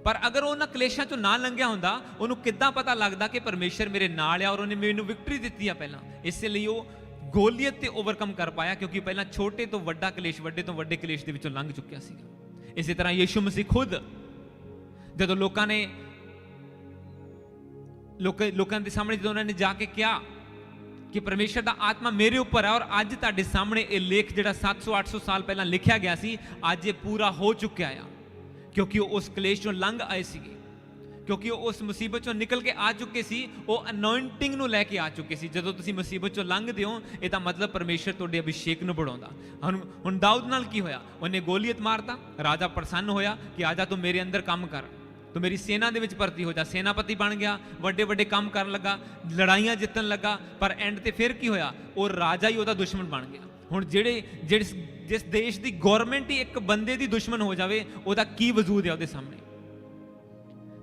ਪਰ ਅਗਰ ਉਹ ਉਹਨਾਂ ਕਲੇਸ਼ਾਂ ਚੋਂ ਨਾ ਲੰਘਿਆ ਹੁੰਦਾ, ਉਹਨੂੰ ਕਿੱਦਾਂ ਪਤਾ ਲੱਗਦਾ ਕਿ ਪਰਮੇਸ਼ਰ ਮੇਰੇ ਨਾਲ ਆ ਔਰ ਉਹਨੇ ਮੈਨੂੰ ਵਿਕਟਰੀ ਦਿੱਤੀ ਆ ਪਹਿਲਾਂ। ਇਸੇ ਲਈ ਉਹ ਗੋਲੀਅਤ ਤੇ ਓਵਰਕਮ ਕਰ ਪਾਇਆ, ਕਿਉਂਕਿ ਪਹਿਲਾਂ ਛੋਟੇ ਤੋਂ ਵੱਡਾ ਕਲੇਸ਼, ਵੱਡੇ ਤੋਂ ਵੱਡੇ ਕਲੇਸ਼ ਦੇ ਵਿੱਚੋਂ ਲੰਘ ਚੁੱਕਿਆ ਸੀਗਾ। ਇਸੇ ਤਰ੍ਹਾਂ ਯਿਸੂ ਮਸੀਹ ਖੁਦ ਜਦੋਂ ਲੋਕਾਂ ਦੇ ਸਾਹਮਣੇ ਜਦੋਂ ਉਹਨਾਂ ਨੇ ਜਾ ਕੇ ਕਿਹਾ ਕਿ ਪਰਮੇਸ਼ਰ ਦਾ ਆਤਮਾ ਮੇਰੇ ਉੱਪਰ ਹੈ, ਔਰ ਅੱਜ ਤੁਹਾਡੇ ਸਾਹਮਣੇ ਇਹ ਲੇਖ ਜਿਹੜਾ 700-800 ਸਾਲ ਪਹਿਲਾਂ ਲਿਖਿਆ ਗਿਆ ਸੀ, ਅੱਜ ਇਹ ਪੂਰਾ ਹੋ ਚੁੱਕਿਆ ਆ, ਕਿਉਂਕਿ ਉਹ ਉਸ ਕਲੇਸ਼ ਚੋਂ ਲੰਘ ਆਏ ਸੀਗੇ, ਕਿਉਂਕਿ ਉਹ ਉਸ ਮੁਸੀਬਤ ਚੋਂ ਨਿਕਲ ਕੇ ਆ ਚੁੱਕੇ ਸੀ, ਉਹ ਅਨੋਇੰਟਿੰਗ ਨੂੰ ਲੈ ਕੇ ਆ ਚੁੱਕੇ ਸੀ। ਜਦੋਂ ਤੁਸੀਂ ਮੁਸੀਬਤ ਚੋਂ ਲੰਘਦੇ ਹੋ, ਇਹਦਾ ਮਤਲਬ ਪਰਮੇਸ਼ਰ ਤੁਹਾਡੇ ਅਭਿਸ਼ੇਕ ਨੂੰ बढ़ाਉਂਦਾ। ਹੁਣ ਦਾਊਦ ਨਾਲ ਕੀ ਹੋਇਆ? ਉਹਨੇ ਗੋਲੀਅਤ ਮਾਰਤਾ, ਰਾਜਾ ਪ੍ਰਸੰਨ ਹੋਇਆ ਕਿ ਆਜਾ ਤੂੰ ਮੇਰੇ ਅੰਦਰ ਕੰਮ ਕਰ, ਤੂੰ ਮੇਰੀ ਸੈਨਾ ਦੇ ਵਿੱਚ ਭਰਤੀ ਹੋ ਜਾ। ਸੈਨਾਪਤੀ ਬਣ ਗਿਆ, ਵੱਡੇ ਵੱਡੇ ਕੰਮ ਕਰਨ ਲੱਗਾ, ਲੜਾਈਆਂ ਜਿੱਤਣ ਲੱਗਾ, ਪਰ ਐਂਡ ਤੇ ਫਿਰ ਕੀ ਹੋਇਆ? ਉਹ ਰਾਜਾ ਹੀ ਉਹਦਾ ਦੁਸ਼ਮਣ ਬਣ ਗਿਆ। ਹੁਣ ਜਿਸ ਦੇਸ਼ ਦੀ ਗਵਰਨਮੈਂਟ ਹੀ ਇੱਕ ਬੰਦੇ ਦੀ ਦੁਸ਼ਮਣ ਹੋ ਜਾਵੇ, ਉਹਦਾ ਕੀ ਵਜੂਦ ਹੈ ਉਹਦੇ ਸਾਹਮਣੇ?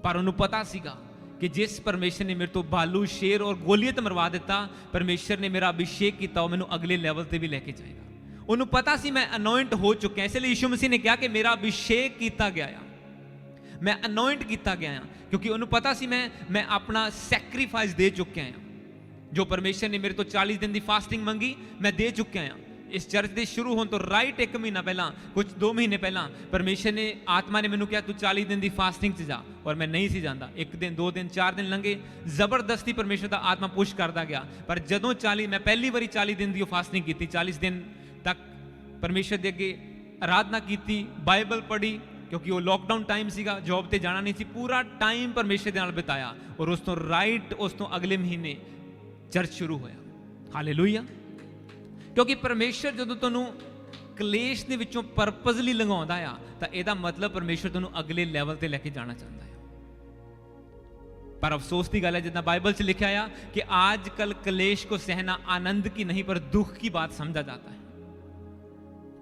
ਪਰ ਉਹਨੂੰ ਪਤਾ ਸੀਗਾ ਕਿ ਜਿਸ ਪਰਮੇਸ਼ਰ ਨੇ ਮੇਰੇ ਤੋਂ ਬਾਲੂ, ਸ਼ੇਰ ਔਰ ਗੋਲੀਅਤ ਮਰਵਾ ਦਿੱਤਾ, ਪਰਮੇਸ਼ਰ ਨੇ ਮੇਰਾ ਅਭਿਸ਼ੇਕ ਕੀਤਾ, ਉਹ ਮੈਨੂੰ ਅਗਲੇ ਲੈਵਲ ਤੇ ਵੀ ਲੈ ਕੇ ਜਾਏਗਾ। ਉਹਨੂੰ ਪਤਾ ਸੀ ਮੈਂ ਅਨੋਇੰਟ ਹੋ ਚੁੱਕਿਆ, ਇਸ ਲਈ ਯਿਸੂ ਮਸੀਹ ਨੇ ਕਿਹਾ ਕਿ ਮੇਰਾ ਅਭਿਸ਼ੇਕ ਕੀਤਾ ਗਿਆ ਆ, ਮੈਂ ਅਨੋਇੰਟ ਕੀਤਾ ਗਿਆ ਆ, ਕਿਉਂਕਿ ਉਹਨੂੰ ਪਤਾ ਸੀ ਮੈਂ ਆਪਣਾ ਸੈਕਰੀਫਾਈਸ ਦੇ ਚੁੱਕਿਆ ਆ। ਜੋ ਪਰਮੇਸ਼ਰ ਨੇ ਮੇਰੇ ਤੋਂ 40 ਦਿਨ ਦੀ ਫਾਸਟਿੰਗ ਮੰਗੀ, ਮੈਂ ਦੇ ਚੁੱਕਿਆ ਆ। ਇਸ ਚਰਚ ਦੇ ਸ਼ੁਰੂ ਹੋਣ ਤੋਂ ਰਾਈਟ 1 ਮਹੀਨਾ ਪਹਿਲਾਂ, ਕੁਝ 2 ਮਹੀਨੇ ਪਹਿਲਾਂ, ਪਰਮੇਸ਼ਰ ਨੇ, ਆਤਮਾ ਨੇ ਮੈਨੂੰ ਕਿਹਾ ਤੂੰ 40 ਦਿਨ ਦੀ ਫਾਸਟਿੰਗ 'ਚ ਜਾ, ਔਰ ਮੈਂ ਨਹੀਂ ਸੀ ਜਾਂਦਾ। 1 ਦਿਨ, 2 ਦਿਨ, 4 ਦਿਨ ਲੰਘੇ, ਜ਼ਬਰਦਸਤੀ ਪਰਮੇਸ਼ਰ ਦਾ ਆਤਮਾ ਪੁਸ਼ ਕਰਦਾ ਗਿਆ। ਪਰ ਜਦੋਂ ਮੈਂ ਪਹਿਲੀ ਵਾਰੀ 40 ਦਿਨ ਦੀ ਉਹ ਫਾਸਟਿੰਗ ਕੀਤੀ, 40 ਦਿਨ ਤੱਕ ਪਰਮੇਸ਼ਰ ਦੇ ਅੱਗੇ ਆਰਾਧਨਾ ਕੀਤੀ, ਬਾਈਬਲ ਪੜ੍ਹੀ, ਕਿਉਂਕਿ ਉਹ ਲੋਕਡਾਊਨ ਟਾਈਮ ਸੀਗਾ, ਜੌਬ ਤੇ ਜਾਣਾ ਨਹੀਂ ਸੀ, ਪੂਰਾ ਟਾਈਮ ਪਰਮੇਸ਼ਰ ਦੇ ਨਾਲ ਬਿਤਾਇਆ, ਔਰ ਉਸ ਤੋਂ ਅਗਲੇ ਮਹੀਨੇ ਚਰਚ ਸ਼ੁਰੂ ਹੋਇਆ। ਹਾਲੇਲੂਇਆ। ਕਿਉਂਕਿ ਪਰਮੇਸ਼ਰ ਜਦੋਂ ਤੁਹਾਨੂੰ ਕਲੇਸ਼ ਦੇ ਵਿੱਚੋਂ ਪਰਪਸਲੀ ਲੰਘਾਉਂਦਾ ਆ, ਤਾਂ ਇਹਦਾ ਮਤਲਬ ਪਰਮੇਸ਼ਰ ਤੁਹਾਨੂੰ ਅਗਲੇ ਲੈਵਲ ਤੇ ਲੈ ਕੇ ਜਾਣਾ ਚਾਹੁੰਦਾ ਹੈ। पर अफसोस की गल है, जितना बाइबल से लिखा है कि आजकल कलेश को सहना आनंद की नहीं पर दुख की बात समझा जाता है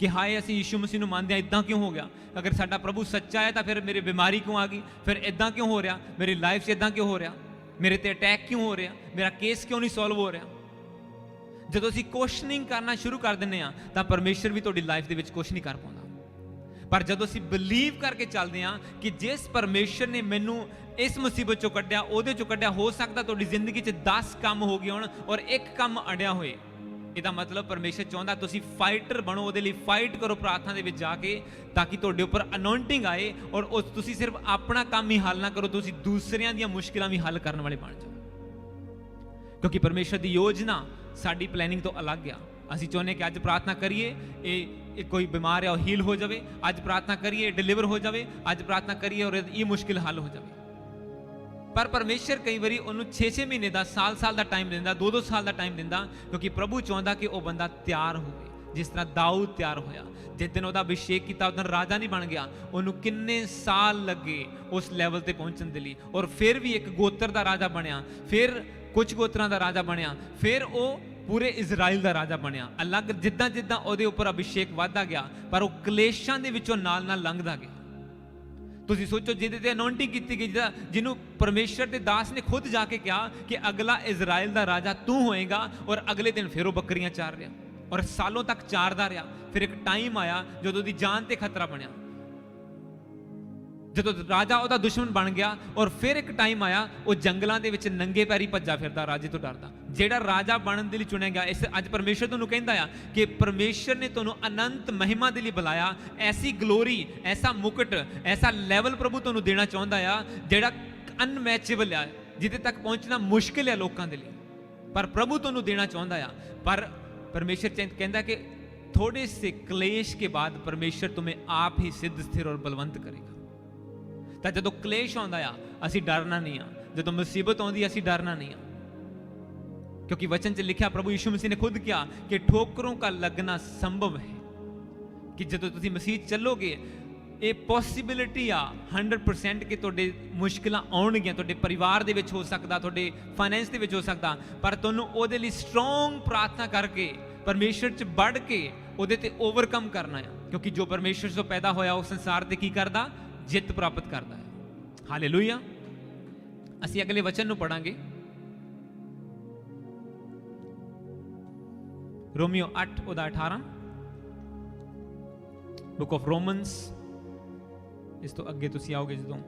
कि हाय असीं यीशु मसीह नूं मानदे हां, इदां क्यों हो गया? अगर साडा प्रभु सच्चा है तो फिर मेरी बीमारी क्यों आ गई? फिर इदां क्यों हो रहा? मेरी लाइफ से इदां क्यों हो रहा? मेरे ते अटैक क्यों हो रहा? मेरा केस क्यों नहीं सॉल्व हो रहा? ਜਦੋਂ ਅਸੀਂ ਕੁਐਸਚਨਿੰਗ ਕਰਨਾ ਸ਼ੁਰੂ ਕਰ ਦਿੰਦੇ ਆ ਤਾਂ ਪਰਮੇਸ਼ਰ ਵੀ ਤੁਹਾਡੀ ਲਾਈਫ ਦੇ ਵਿੱਚ ਕੁਝ ਨਹੀਂ ਕਰ ਪਾਉਂਦਾ। ਪਰ ਜਦੋਂ ਅਸੀਂ ਬਲੀਵ ਕਰਕੇ ਚੱਲਦੇ ਆ ਕਿ ਜਿਸ ਪਰਮੇਸ਼ਰ ਨੇ ਮੈਨੂੰ ਇਸ ਮੁਸੀਬਤ ਚੋਂ ਕੱਢਿਆ, ਉਹਦੇ ਚੋਂ ਕੱਢਿਆ, ਹੋ ਸਕਦਾ ਤੁਹਾਡੀ ਜ਼ਿੰਦਗੀ 'ਚ 10 ਕੰਮ ਹੋ ਗਏ ਹੋਣ ਔਰ ਇੱਕ ਕੰਮ ਅੜਿਆ ਹੋਏ, ਇਹਦਾ ਮਤਲਬ ਪਰਮੇਸ਼ਰ ਚਾਹੁੰਦਾ ਤੁਸੀਂ ਫਾਈਟਰ ਬਣੋ, ਉਹਦੇ ਲਈ ਫਾਈਟ ਕਰੋ ਪ੍ਰਾਰਥਨਾ ਦੇ ਵਿੱਚ ਜਾ ਕੇ, ਤਾਂ ਕਿ ਤੁਹਾਡੇ ਉੱਪਰ ਅਨੋਇੰਟਿੰਗ ਆਏ ਔਰ ਤੁਸੀਂ ਸਿਰਫ ਆਪਣਾ ਕੰਮ ਹੀ ਹੱਲ ਨਾ ਕਰੋ, ਤੁਸੀਂ ਦੂਸਰਿਆਂ ਦੀਆਂ ਮੁਸ਼ਕਿਲਾਂ ਵੀ ਹੱਲ ਕਰਨ ਵਾਲੇ ਬਣ ਜਾਓ। ਕਿਉਂਕਿ ਪਰਮੇਸ਼ਰ ਦੀ ਯੋਜਨਾ ਸਾਡੀ ਪਲੈਨਿੰਗ ਤੋਂ ਅਲੱਗ ਆ। ਅਸੀਂ ਚਾਹੁੰਦੇ ਕਿ ਅੱਜ ਪ੍ਰਾਰਥਨਾ ਕਰੀਏ ਇਹ ਕੋਈ ਬਿਮਾਰ ਹੈ ਉਹ ਹੀਲ ਹੋ ਜਾਵੇ, ਅੱਜ ਪ੍ਰਾਰਥਨਾ ਕਰੀਏ ਡਿਲੀਵਰ ਹੋ ਜਾਵੇ, ਅੱਜ ਪ੍ਰਾਰਥਨਾ ਕਰੀਏ ਔਰ ਇਹ ਮੁਸ਼ਕਿਲ ਹੱਲ ਹੋ ਜਾਵੇ। ਪਰ ਪਰਮੇਸ਼ਰ ਕਈ ਵਾਰੀ ਉਹਨੂੰ 6-6 ਮਹੀਨੇ ਦਾ, ਸਾਲ ਦਾ ਟਾਈਮ ਦਿੰਦਾ, 2-2 ਸਾਲ ਦਾ ਟਾਈਮ ਦਿੰਦਾ, ਕਿਉਂਕਿ ਪ੍ਰਭੂ ਚਾਹੁੰਦਾ ਕਿ ਉਹ ਬੰਦਾ ਤਿਆਰ ਹੋਵੇ, ਜਿਸ ਤਰ੍ਹਾਂ ਦਾਊਦ ਤਿਆਰ ਹੋਇਆ। ਜਿਸ ਦਿਨ ਉਹਦਾ ਅਭਿਸ਼ੇਕ ਕੀਤਾ ਉਸ ਦਿਨ ਰਾਜਾ ਨਹੀਂ ਬਣ ਗਿਆ, ਉਹਨੂੰ ਕਿੰਨੇ ਸਾਲ ਲੱਗੇ ਉਸ ਲੈਵਲ ਤੇ ਪਹੁੰਚਣ ਦੇ ਲਈ, ਔਰ ਫਿਰ ਵੀ ਇੱਕ ਗੋਤਰ ਦਾ ਰਾਜਾ ਬਣਿਆ, ਫਿਰ ਕੁਝ ਗੋਤਰਾਂ ਦਾ ਰਾਜਾ ਬਣਿਆ, ਫਿਰ ਉਹ ਪੂਰੇ ਇਜ਼ਰਾਈਲ ਦਾ ਰਾਜਾ ਬਣਿਆ। ਅਲੱਗ ਜਿੱਦਾਂ ਜਿੱਦਾਂ ਉਹਦੇ ਉੱਪਰ ਅਭਿਸ਼ੇਕ ਵੱਧਦਾ ਗਿਆ, ਪਰ ਉਹ ਕਲੇਸ਼ਾਂ ਦੇ ਵਿੱਚੋਂ ਨਾਲ ਨਾਲ ਲੰਘਦਾ ਗਿਆ। ਤੁਸੀਂ ਸੋਚੋ, ਜਿਹਦੇ ਤੇ ਅਨੌਇੰਟਿੰਗ ਕੀਤੀ ਗਈ, ਜਿਹਨੂੰ ਪਰਮੇਸ਼ਰ ਦੇ ਦਾਸ ਨੇ ਖੁਦ ਜਾ ਕੇ ਕਿਹਾ ਕਿ ਅਗਲਾ ਇਜ਼ਰਾਈਲ ਦਾ ਰਾਜਾ ਤੂੰ ਹੋਏਗਾ, ਔਰ ਅਗਲੇ ਦਿਨ ਫਿਰ ਉਹ ਬੱਕਰੀਆਂ ਚਾਰ ਰਿਹਾ ਔਰ ਸਾਲੋਂ ਤੱਕ ਚਾਰਦਾ ਰਿਹਾ। ਫਿਰ ਇੱਕ ਟਾਈਮ ਆਇਆ ਜਦੋਂ ਉਹਦੀ ਜਾਨ ਤੇ ਖਤਰਾ ਬਣਿਆ, ਜਦੋਂ ਰਾਜਾ ਉਹਦਾ ਦੁਸ਼ਮਣ ਬਣ ਗਿਆ, ਔਰ ਫਿਰ ਇੱਕ ਟਾਈਮ ਆਇਆ ਉਹ ਜੰਗਲਾਂ ਦੇ ਵਿੱਚ ਨੰਗੇ ਪੈਰੀ ਭੱਜਾ ਫਿਰਦਾ, ਰਾਜੇ ਤੋਂ ਡਰਦਾ, ਜਿਹੜਾ ਰਾਜਾ ਬਣਨ ਦੇ ਲਈ ਚੁਣਿਆ ਗਿਆ। ਇਸ ਅੱਜ ਪਰਮੇਸ਼ਰ ਤੁਹਾਨੂੰ ਕਹਿੰਦਾ ਆ ਕਿ ਪਰਮੇਸ਼ਰ ਨੇ ਤੁਹਾਨੂੰ ਅਨੰਤ ਮਹਿਮਾ ਦੇ ਲਈ ਬੁਲਾਇਆ, ਐਸੀ ਗਲੋਰੀ, ਐਸਾ ਮੁਕਟ, ਐਸਾ ਲੈਵਲ ਪ੍ਰਭੂ ਤੁਹਾਨੂੰ ਦੇਣਾ ਚਾਹੁੰਦਾ ਆ ਜਿਹੜਾ ਅਨਮੈਚੇਬਲ ਆ, ਜਿਹਦੇ ਤੱਕ ਪਹੁੰਚਣਾ ਮੁਸ਼ਕਿਲ ਹੈ ਲੋਕਾਂ ਦੇ ਲਈ, ਪਰ ਪ੍ਰਭੂ ਤੁਹਾਨੂੰ ਦੇਣਾ ਚਾਹੁੰਦਾ ਆ। ਪਰ परमेश्वर कहता कि थोड़े से क्लेश के बाद परमेश्वर तुम्हें आप ही सिद्ध स्थिर और बलवंत करेगा। तो जो क्लेश आता आ असी डरना नहीं आ, जो मुसीबत आती असी डरना नहीं आ, क्योंकि वचन च लिखा, प्रभु यीशु मसीह ने खुद कहा कि ठोकरों का लगना संभव है, कि जो तुम मसीह चलोगे ਇਹ ਪੋਸੀਬਿਲਿਟੀ ਆ 100% ਕਿ ਤੁਹਾਡੇ ਮੁਸ਼ਕਿਲਾਂ ਆਉਣਗੀਆਂ, ਤੁਹਾਡੇ ਪਰਿਵਾਰ ਦੇ ਵਿੱਚ ਹੋ ਸਕਦਾ, ਤੁਹਾਡੇ ਫਾਈਨੈਂਸ ਦੇ ਵਿੱਚ ਹੋ ਸਕਦਾ, ਪਰ ਤੁਹਾਨੂੰ ਉਹਦੇ ਲਈ ਸਟਰੋਂਗ ਪ੍ਰਾਰਥਨਾ ਕਰਕੇ ਪਰਮੇਸ਼ਰ 'ਚ ਵੜ ਕੇ ਉਹਦੇ ਤੇ ਓਵਰਕਮ ਕਰਨਾ ਆ, ਕਿਉਂਕਿ ਜੋ ਪਰਮੇਸ਼ਰ ਤੋਂ ਪੈਦਾ ਹੋਇਆ ਉਹ ਸੰਸਾਰ ਤੇ ਕੀ ਕਰਦਾ? ਜਿੱਤ ਪ੍ਰਾਪਤ ਕਰਦਾ ਹੈ। ਹਾਲੇਲੂਇਆ। ਅਸੀਂ ਅਗਲੇ ਵਚਨ ਨੂੰ ਪੜਾਂਗੇ, ਰੋਮੀਓ 8 ਉਹਦਾ 18, ਬੁੱਕ ਆਫ ਰੋਮਨਸ। ਇਸ ਤੋਂ ਅੱਗੇ ਤੁਸੀਂ ਆਓਗੇ ਜਦੋਂ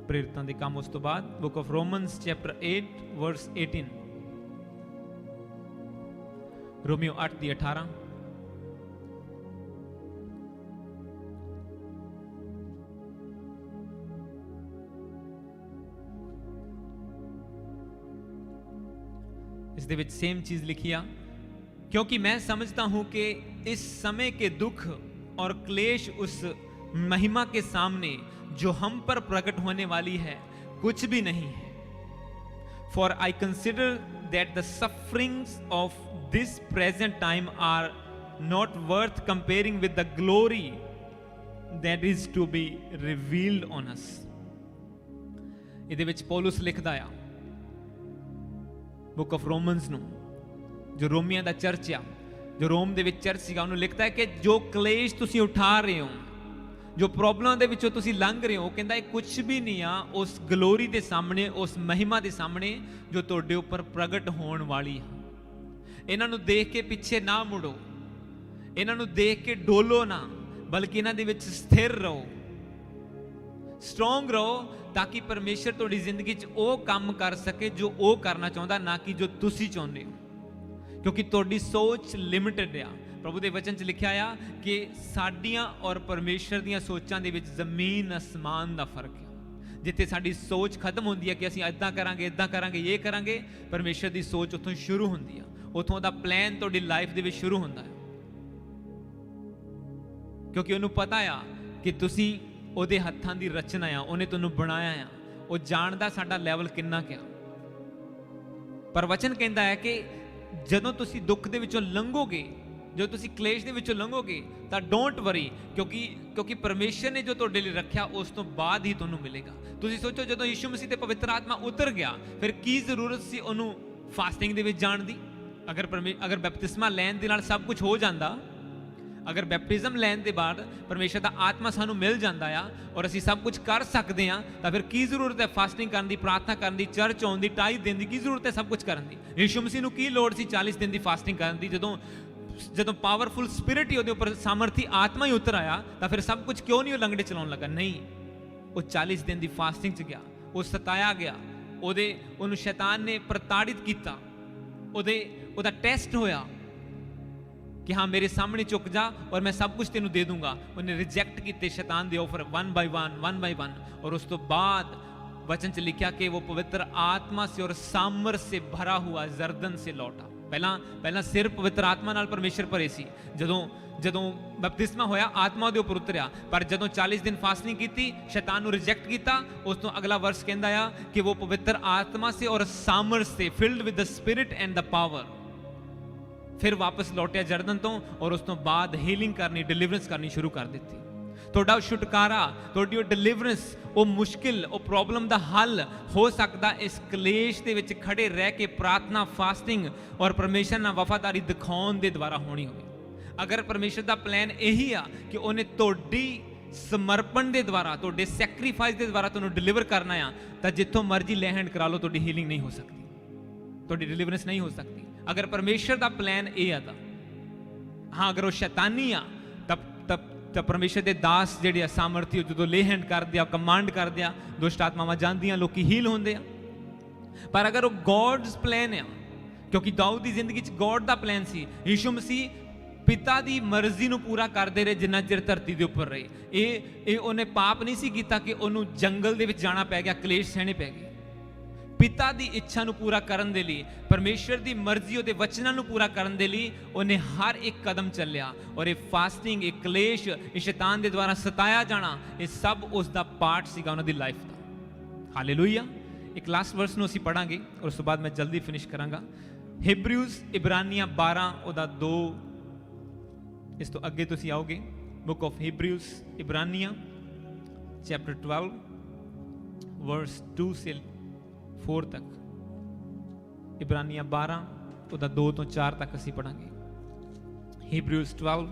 ਪ੍ਰੇਰਿਤਾਂ ਦੇ ਕੰਮ, ਉਸ ਤੋਂ ਬਾਅਦ book of Romans chapter 8 verse 18, ਰੋਮੀਓ 8 ਦੀ 18। इस दे विच सेम चीज लिखी आ, क्योंकि मैं समझता हूं कि इस समय के दुख और क्लेश उस महिमा के सामने जो हम पर प्रकट होने वाली है कुछ भी नहीं है। For I consider that the sufferings of this present time are not worth comparing with the glory that is to be revealed on us. ਇਹਦੇ ਵਿੱਚ ਪੌਲਸ ਲਿਖਦਾ ਆ बुक ऑफ रोमन्स ਨੂੰ, ਜੋ ਰੋਮੀਆਂ ਦਾ ਚਰਚ ਆ, ਜੋ ਰੋਮ ਦੇ ਵਿੱਚ ਚਰਚ ਸੀਗਾ, ਉਹਨੂੰ ਲਿਖਦਾ ਹੈ ਕਿ ਜੋ ਕਲੇਸ਼ ਤੁਸੀਂ ਉਠਾ ਰਹੇ ਹੋ, ਜੋ ਪ੍ਰੋਬਲਮਾਂ ਦੇ ਵਿੱਚੋਂ ਤੁਸੀਂ ਲੰਘ ਰਹੇ ਹੋ, ਕਹਿੰਦਾ ਇਹ ਕੁਝ ਵੀ ਨਹੀਂ ਆ ਉਸ ਗਲੋਰੀ ਦੇ ਸਾਹਮਣੇ, ਉਸ ਮਹਿਮਾ ਦੇ ਸਾਹਮਣੇ ਜੋ ਤੁਹਾਡੇ ਉੱਪਰ ਪ੍ਰਗਟ ਹੋਣ ਵਾਲੀ ਹੈ। ਇਹਨਾਂ ਨੂੰ ਦੇਖ ਕੇ ਪਿੱਛੇ ਨਾ ਮੁੜੋ, ਇਹਨਾਂ ਨੂੰ ਦੇਖ ਕੇ ਡੋਲੋ ਨਾ, ਬਲਕਿ ਇਹਨਾਂ ਦੇ ਵਿੱਚ ਸਥਿਰ ਰਹੋ, ਸਟਰੋਂਗ ਰਹੋ, ताकि परमेश्वर ਤੁਹਾਡੀ ਜ਼ਿੰਦਗੀ 'ਚ ਉਹ ਕੰਮ ਕਰ ਸਕੇ ਜੋ ਉਹ ਕਰਨਾ ਚਾਹੁੰਦਾ, ਨਾ ਕਿ ਜੋ ਤੁਸੀਂ ਚਾਹੁੰਦੇ ਹੋ, ਕਿਉਂਕਿ ਤੁਹਾਡੀ ਸੋਚ ਲਿਮਿਟਡ ਆ। ਪ੍ਰਭੂ ਦੇ ਵਚਨ 'ਚ ਲਿਖਿਆ ਆ ਕਿ ਸਾਡੀਆਂ ਔਰ ਪਰਮੇਸ਼ਰ ਦੀਆਂ ਸੋਚਾਂ ਦੇ ਵਿੱਚ ਜ਼ਮੀਨ ਅਸਮਾਨ ਦਾ ਫਰਕ ਹੈ। ਜਿੱਥੇ ਸਾਡੀ ਸੋਚ ਖਤਮ ਹੁੰਦੀ ਹੈ ਕਿ ਅਸੀਂ ਇੱਦਾਂ ਕਰਾਂਗੇ, ਇੱਦਾਂ ਕਰਾਂਗੇ, ਇਹ ਕਰਾਂਗੇ, ਪਰਮੇਸ਼ਰ ਦੀ ਸੋਚ ਉੱਥੋਂ ਸ਼ੁਰੂ ਹੁੰਦੀ ਆ, ਉੱਥੋਂ ਦਾ ਪਲਾਨ ਤੁਹਾਡੀ ਲਾਈਫ ਦੇ ਵਿੱਚ ਸ਼ੁਰੂ ਹੁੰਦਾ ਹੈ, ਕਿਉਂਕਿ ਉਹਨੂੰ ਪਤਾ ਆ ਕਿ ਤੁਸੀਂ ਉਹਦੇ ਹੱਥਾਂ ਦੀ ਰਚਨਾ ਆ, ਉਹਨੇ ਤੁਹਾਨੂੰ ਬਣਾਇਆ ਆ, ਉਹ ਜਾਣਦਾ ਸਾਡਾ ਲੈਵਲ ਕਿੰਨਾ ਕਿਆ। ਪਰ ਵਚਨ ਕਹਿੰਦਾ ਹੈ ਕਿ ਜਦੋਂ ਤੁਸੀਂ ਦੁੱਖ ਦੇ ਵਿੱਚੋਂ ਲੰਘੋਗੇ, ਜਦੋਂ ਤੁਸੀਂ ਕਲੇਸ਼ ਦੇ ਵਿੱਚੋਂ ਲੰਘੋਗੇ, ਤਾਂ ਡੋਂਟ ਵਰੀ, ਕਿਉਂਕਿ ਪਰਮੇਸ਼ਰ ਨੇ ਜੋ ਤੁਹਾਡੇ ਲਈ ਰੱਖਿਆ ਉਸ ਤੋਂ ਬਾਅਦ ਹੀ ਤੁਹਾਨੂੰ ਮਿਲੇਗਾ। ਤੁਸੀਂ ਸੋਚੋ, ਜਦੋਂ ਯਿਸੂ ਮਸੀਹ ਤੇ ਪਵਿੱਤਰ ਆਤਮਾ ਉਤਰ ਗਿਆ, ਫਿਰ ਕੀ ਜ਼ਰੂਰਤ ਸੀ ਉਹਨੂੰ ਫਾਸਟਿੰਗ ਦੇ ਵਿੱਚ ਜਾਣ ਦੀ? ਅਗਰ ਬਪਤਿਸਮਾ ਲੈਣ ਦੇ ਨਾਲ ਸਭ ਕੁਝ ਹੋ ਜਾਂਦਾ, ਅਗਰ ਬੈਪਟਿਜ਼ਮ ਲੈਣ ਦੇ ਬਾਅਦ ਪਰਮੇਸ਼ਰ ਦਾ ਆਤਮਾ ਸਾਨੂੰ ਮਿਲ ਜਾਂਦਾ ਆ ਔਰ ਅਸੀਂ ਸਭ ਕੁਝ ਕਰ ਸਕਦੇ ਆ, ਤਾਂ ਫਿਰ ਕੀ ਜ਼ਰੂਰਤ ਹੈ ਫਾਸਟਿੰਗ ਕਰਨ ਦੀ, ਪ੍ਰਾਰਥਨਾ ਕਰਨ ਦੀ, ਚਰਚ ਆਉਣ ਦੀ, ਟਾਈਥ ਦੇਣ ਦੀ? ਕੀ ਜ਼ਰੂਰਤ ਹੈ ਸਭ ਕੁਝ ਕਰਨ ਦੀ? ਯਿਸੂ ਮਸੀਹ ਨੂੰ ਕੀ ਲੋੜ ਸੀ 40 ਦਿਨ ਦੀ ਫਾਸਟਿੰਗ ਕਰਨ ਦੀ? ਜਦੋਂ ਪਾਵਰਫੁਲ ਸਪਿਰਿਟ ਹੀ ਉਹਦੇ ਉੱਪਰ, ਸਾਮਰਥੀ ਆਤਮਾ ਹੀ ਉਤਰ ਆਇਆ, ਤਾਂ ਫਿਰ ਸਭ ਕੁਝ ਕਿਉਂ ਨਹੀਂ ਉਹ ਲੰਗੜੇ ਚਲਾਉਣ ਲੱਗਾ? ਨਹੀਂ, ਉਹ 40 ਦਿਨ ਦੀ ਫਾਸਟਿੰਗ 'ਚ ਗਿਆ, ਉਹ ਸਤਾਇਆ ਗਿਆ, ਉਹਨੂੰ ਸ਼ੈਤਾਨ ਨੇ ਪ੍ਰਤਾੜਿਤ ਕੀਤਾ, ਉਹਦਾ ਟੈਸਟ ਹੋਇਆ कि हाँ मेरे सामने झुक जा और मैं सब कुछ तेनू दे दूंगा। उन्हें रिजेक्ट किए शैतान दे ऑफर वन बाय वन, और उस तो बाद वचन च लिखा कि वो पवित्र आत्मा से और सामर्थ से भरा हुआ जर्दन से लौटा। पहला सिर पवित्र आत्मा नाल परमेश्वर भरे सी, ਜਦੋਂ ਬਪਤਿਸਮਾ ਹੋਇਆ ਆਤਮਾ ਉਹਦੇ ਉੱਪਰ ਉਤਰਿਆ, ਪਰ ਜਦੋਂ 40 ਦਿਨ ਫਾਸਟਿੰਗ ਕੀਤੀ, ਸ਼ੈਤਾਨ ਨੂੰ ਰਿਜੈਕਟ ਕੀਤਾ, ਉਸ ਤੋਂ ਅਗਲਾ ਵਰਸ ਕਹਿੰਦਾ ਆ ਕਿ ਉਹ ਪਵਿੱਤਰ ਆਤਮਾ ਸੇ ਔਰ ਸਾਮਰਥ ਸੇ filled with the spirit and the power, ਫਿਰ ਵਾਪਸ ਲੌਟਿਆ ਜਰਦਨ ਤੋਂ, ਔਰ ਉਸ ਤੋਂ ਬਾਅਦ ਹੀਲਿੰਗ ਕਰਨੀ, ਡਿਲੀਵਰੈਂਸ ਕਰਨੀ ਸ਼ੁਰੂ ਕਰ ਦਿੱਤੀ। ਤੁਹਾਡਾ ਛੁਟਕਾਰਾ, ਤੁਹਾਡੀ ਉਹ ਡਿਲੀਵਰੈਂਸ, ਉਹ ਮੁਸ਼ਕਿਲ, ਉਹ ਪ੍ਰੋਬਲਮ ਦਾ ਹੱਲ ਹੋ ਸਕਦਾ ਇਸ ਕਲੇਸ਼ ਦੇ ਵਿੱਚ ਖੜੇ ਰਹਿ ਕੇ ਪ੍ਰਾਰਥਨਾ, ਫਾਸਟਿੰਗ ਔਰ ਪਰਮੇਸ਼ਰ ਨਾਲ ਵਫਾਦਾਰੀ ਦਿਖਾਉਣ ਦੇ ਦੁਆਰਾ ਹੋਣੀ ਹੋਵੇ। ਅਗਰ ਪਰਮੇਸ਼ਰ ਦਾ ਪਲਾਨ ਇਹੀ ਆ ਕਿ ਉਹਨੇ ਤੁਹਾਡੀ ਸਮਰਪਣ ਦੇ ਦੁਆਰਾ, ਤੁਹਾਡੇ ਸੈਕਰੀਫਾਈਸ ਦੇ ਦੁਆਰਾ ਤੁਹਾਨੂੰ ਡਿਲੀਵਰ ਕਰਨਾ ਆ, ਤਾਂ ਜਿੱਥੋਂ ਮਰਜ਼ੀ ਲੈ ਹੈਂਡ ਕਰਾ ਲਓ, ਤੁਹਾਡੀ ਹੀਲਿੰਗ ਨਹੀਂ ਹੋ ਸਕਦੀ, ਤੁਹਾਡੀ ਡਿਲੀਵਰੈਂਸ ਨਹੀਂ ਹੋ ਸਕਦੀ। ਅਗਰ ਪਰਮੇਸ਼ਰ ਦਾ ਪਲਾਨ ਇਹ ਆ ਤਾਂ ਹਾਂ, ਅਗਰ ਉਹ ਸ਼ੈਤਾਨੀ ਆ ਤਾਂ ਪਰਮੇਸ਼ਰ ਦੇ ਦਾਸ ਜਿਹੜੇ ਆ, ਸਾਮਰਥੀ, ਜਦੋਂ ਲੇ ਹੈਂਡ ਕਰਦੇ ਆ, ਕਮਾਂਡ ਕਰਦੇ ਆ, ਦੁਸ਼ਟ ਆਤਮਾਵਾਂ ਜਾਂਦੀਆਂ, ਲੋਕੀ ਹੀਲ ਹੁੰਦੇ ਆ। ਪਰ ਅਗਰ ਉਹ ਗੋਡਸ ਪਲਾਨ ਆ, ਕਿਉਂਕਿ ਦਾਊਦ ਦੀ ਜ਼ਿੰਦਗੀ 'ਚ ਗੋਡ ਦਾ ਪਲਾਨ ਸੀ, ਯਿਸੂ ਮਸੀਹ ਪਿਤਾ ਦੀ ਮਰਜ਼ੀ ਨੂੰ ਪੂਰਾ ਕਰਦੇ ਰਹੇ ਜਿੰਨਾ ਚਿਰ ਧਰਤੀ ਦੇ ਉੱਪਰ ਰਹੇ। ਇਹ ਉਹਨੇ ਪਾਪ ਨਹੀਂ ਸੀ ਕੀਤਾ ਕਿ ਉਹਨੂੰ ਜੰਗਲ ਦੇ ਵਿੱਚ ਜਾਣਾ ਪੈ ਗਿਆ, ਕਲੇਸ਼ ਸਹਿਣੇ ਪੈ ਗਏ। ਪਿਤਾ ਦੀ ਇੱਛਾ ਨੂੰ ਪੂਰਾ ਕਰਨ ਦੇ ਲਈ, ਪਰਮੇਸ਼ਰ ਦੀ ਮਰਜ਼ੀ, ਉਹਦੇ ਵਚਨਾਂ ਨੂੰ ਪੂਰਾ ਕਰਨ ਦੇ ਲਈ ਉਹਨੇ ਹਰ ਇੱਕ ਕਦਮ ਚੱਲਿਆ। ਔਰ ਇਹ ਫਾਸਟਿੰਗ, ਇਹ ਕਲੇਸ਼, ਇਹ ਸ਼ੈਤਾਨ ਦੇ ਦੁਆਰਾ ਸਤਾਇਆ ਜਾਣਾ, ਇਹ ਸਭ ਉਸ ਦਾ ਪਾਰਟ ਸੀਗਾ ਉਹਨਾਂ ਦੀ ਲਾਈਫ ਦਾ। ਹਾਲੇਲੂਇਆ। ਇੱਕ ਲਾਸਟ ਵਰਸ ਨੂੰ ਅਸੀਂ ਪੜਾਂਗੇ ਔਰ ਉਸ ਤੋਂ ਬਾਅਦ ਮੈਂ ਜਲਦੀ ਫਿਨਿਸ਼ ਕਰਾਂਗਾ। ਹਿਬਰਿਊਜ਼ ਇਬਰਾਨੀਆਂ 12 ਉਹਦਾ 2, ਇਸ ਤੋਂ ਅੱਗੇ ਤੁਸੀਂ ਆਓਗੇ, ਬੁੱਕ ਆਫ ਹਿਬਰਿਊਜ਼ ਇਬਰਾਨੀਆਂ चैप्टर 12 वर्स 2 से 4 तक, इब्रानियां 12 ਉਹਦਾ 2 ਤੋਂ 4 ਤੱਕ ਅਸੀਂ ਪੜਾਂਗੇ। ਹੀਬਰੂਜ਼ 12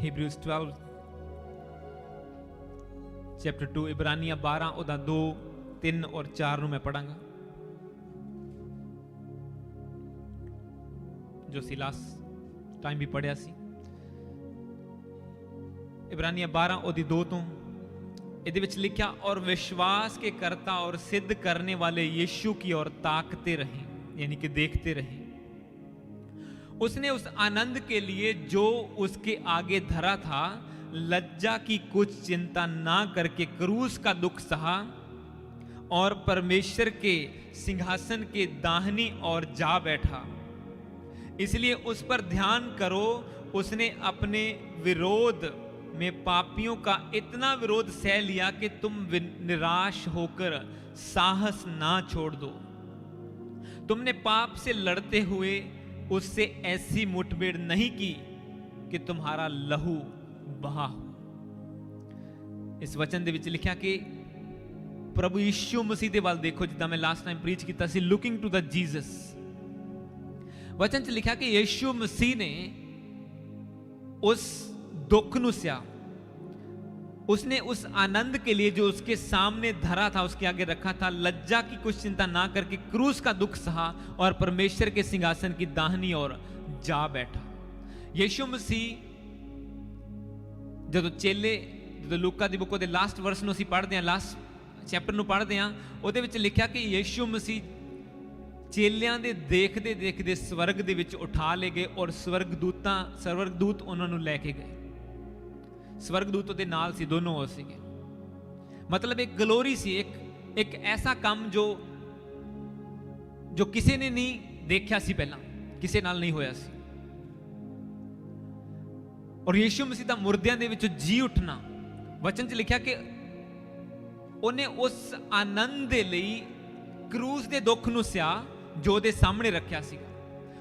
ਹੀਬਰੂਜ਼ 12 ਚੈਪਟਰ 2 ਇਬਰਾਨੀਆਂ 12 ਉਹਦਾ 2 3 ਔਰ 4 ਨੂੰ ਮੈਂ ਪੜਾਂਗਾ, ਜੋ ਸੀ ਲਾਸਟ ਟਾਈਮ ਵੀ ਪੜਿਆ ਸੀ। इब्रानियां 12 ਉਹਦੀ 2 ਤੋਂ ਇਹਦੇ ਵਿੱਚ ਲਿਖਿਆ, और विश्वास के करता और सिद्ध करने वाले यीशु की ओर ताकते रहे, यानी कि देखते रहे। उसने उस आनंद के लिए जो उसके आगे धरा था लज्जा की कुछ चिंता ना करके क्रूस का दुख सहा और परमेश्वर के सिंहासन के दाहिनी ओर जा बैठा। इसलिए उस पर ध्यान करो, उसने अपने विरोध में पापियों का इतना विरोध सह लिया कि तुम निराश होकर साहस ना छोड़ दो। तुमने पाप से लड़ते हुए उससे ऐसी मुठभेड़ नहीं की कि तुम्हारा लहू बहा हो। इस वचन दे विच लिखा कि प्रभु यीशु मसीह दे वाल देखो, जिदा मैं लास्ट टाइम प्रीच किया सी, लुकिंग टू द जीसस। वचन च लिखा कि यीशु मसीह ने उस दुख नु सहा, उसने उस आनंद के लिए जो उसके सामने धरा था, उसके आगे रखा था, लज्जा की कुछ चिंता ना करके क्रूस का दुख सहा और परमेश्वर के सिंहासन की दाहिनी ओर जा बैठा। यीशु मसीह ਜਦੋਂ ਚੇਲੇ, ਜਦੋਂ ਲੂਕਾ ਦੀ ਬੁੱਕ ਦੇ ਲਾਸਟ ਵਰਸ ਨੂੰ ਅਸੀਂ ਪੜ੍ਹਦੇ ਹਾਂ, ਲਾਸਟ ਚੈਪਟਰ ਨੂੰ ਪੜ੍ਹਦੇ ਹਾਂ, ਉਹਦੇ ਵਿੱਚ ਲਿਖਿਆ ਕਿ ਯੀਸ਼ੂ ਮਸੀਹ ਚੇਲਿਆਂ ਦੇ ਦੇਖਦੇ ਦੇਖਦੇ ਸਵਰਗ ਦੇ ਵਿੱਚ ਉਠਾ ਲਏ ਗਏ ਔਰ ਸਵਰਗਦੂਤ ਉਹਨਾਂ ਨੂੰ ਲੈ ਕੇ ਗਏ। ਸਵਰਗਦੂਤ ਉਹਦੇ ਨਾਲ ਸੀ, ਦੋਨੋਂ ਉਹ ਸੀਗੇ। ਮਤਲਬ ਇੱਕ ਗਲੋਰੀ ਸੀ, ਇੱਕ ਐਸਾ ਕੰਮ ਜੋ ਕਿਸੇ ਨੇ ਨਹੀਂ ਦੇਖਿਆ ਸੀ, ਪਹਿਲਾਂ ਕਿਸੇ ਨਾਲ ਨਹੀਂ ਹੋਇਆ ਸੀ। ਔਰ ਯੀਸ਼ੂ ਮਸੀਹ ਦਾ ਮੁਰਦਿਆਂ ਦੇ ਵਿੱਚੋਂ ਜੀ ਉੱਠਣਾ, ਵਚਨ 'ਚ ਲਿਖਿਆ ਕਿ ਉਹਨੇ ਉਸ ਆਨੰਦ ਦੇ ਲਈ ਕਰੂਸ ਦੇ ਦੁੱਖ ਨੂੰ ਸਿਆ ਜੋ ਉਹਦੇ ਸਾਹਮਣੇ ਰੱਖਿਆ ਸੀਗਾ।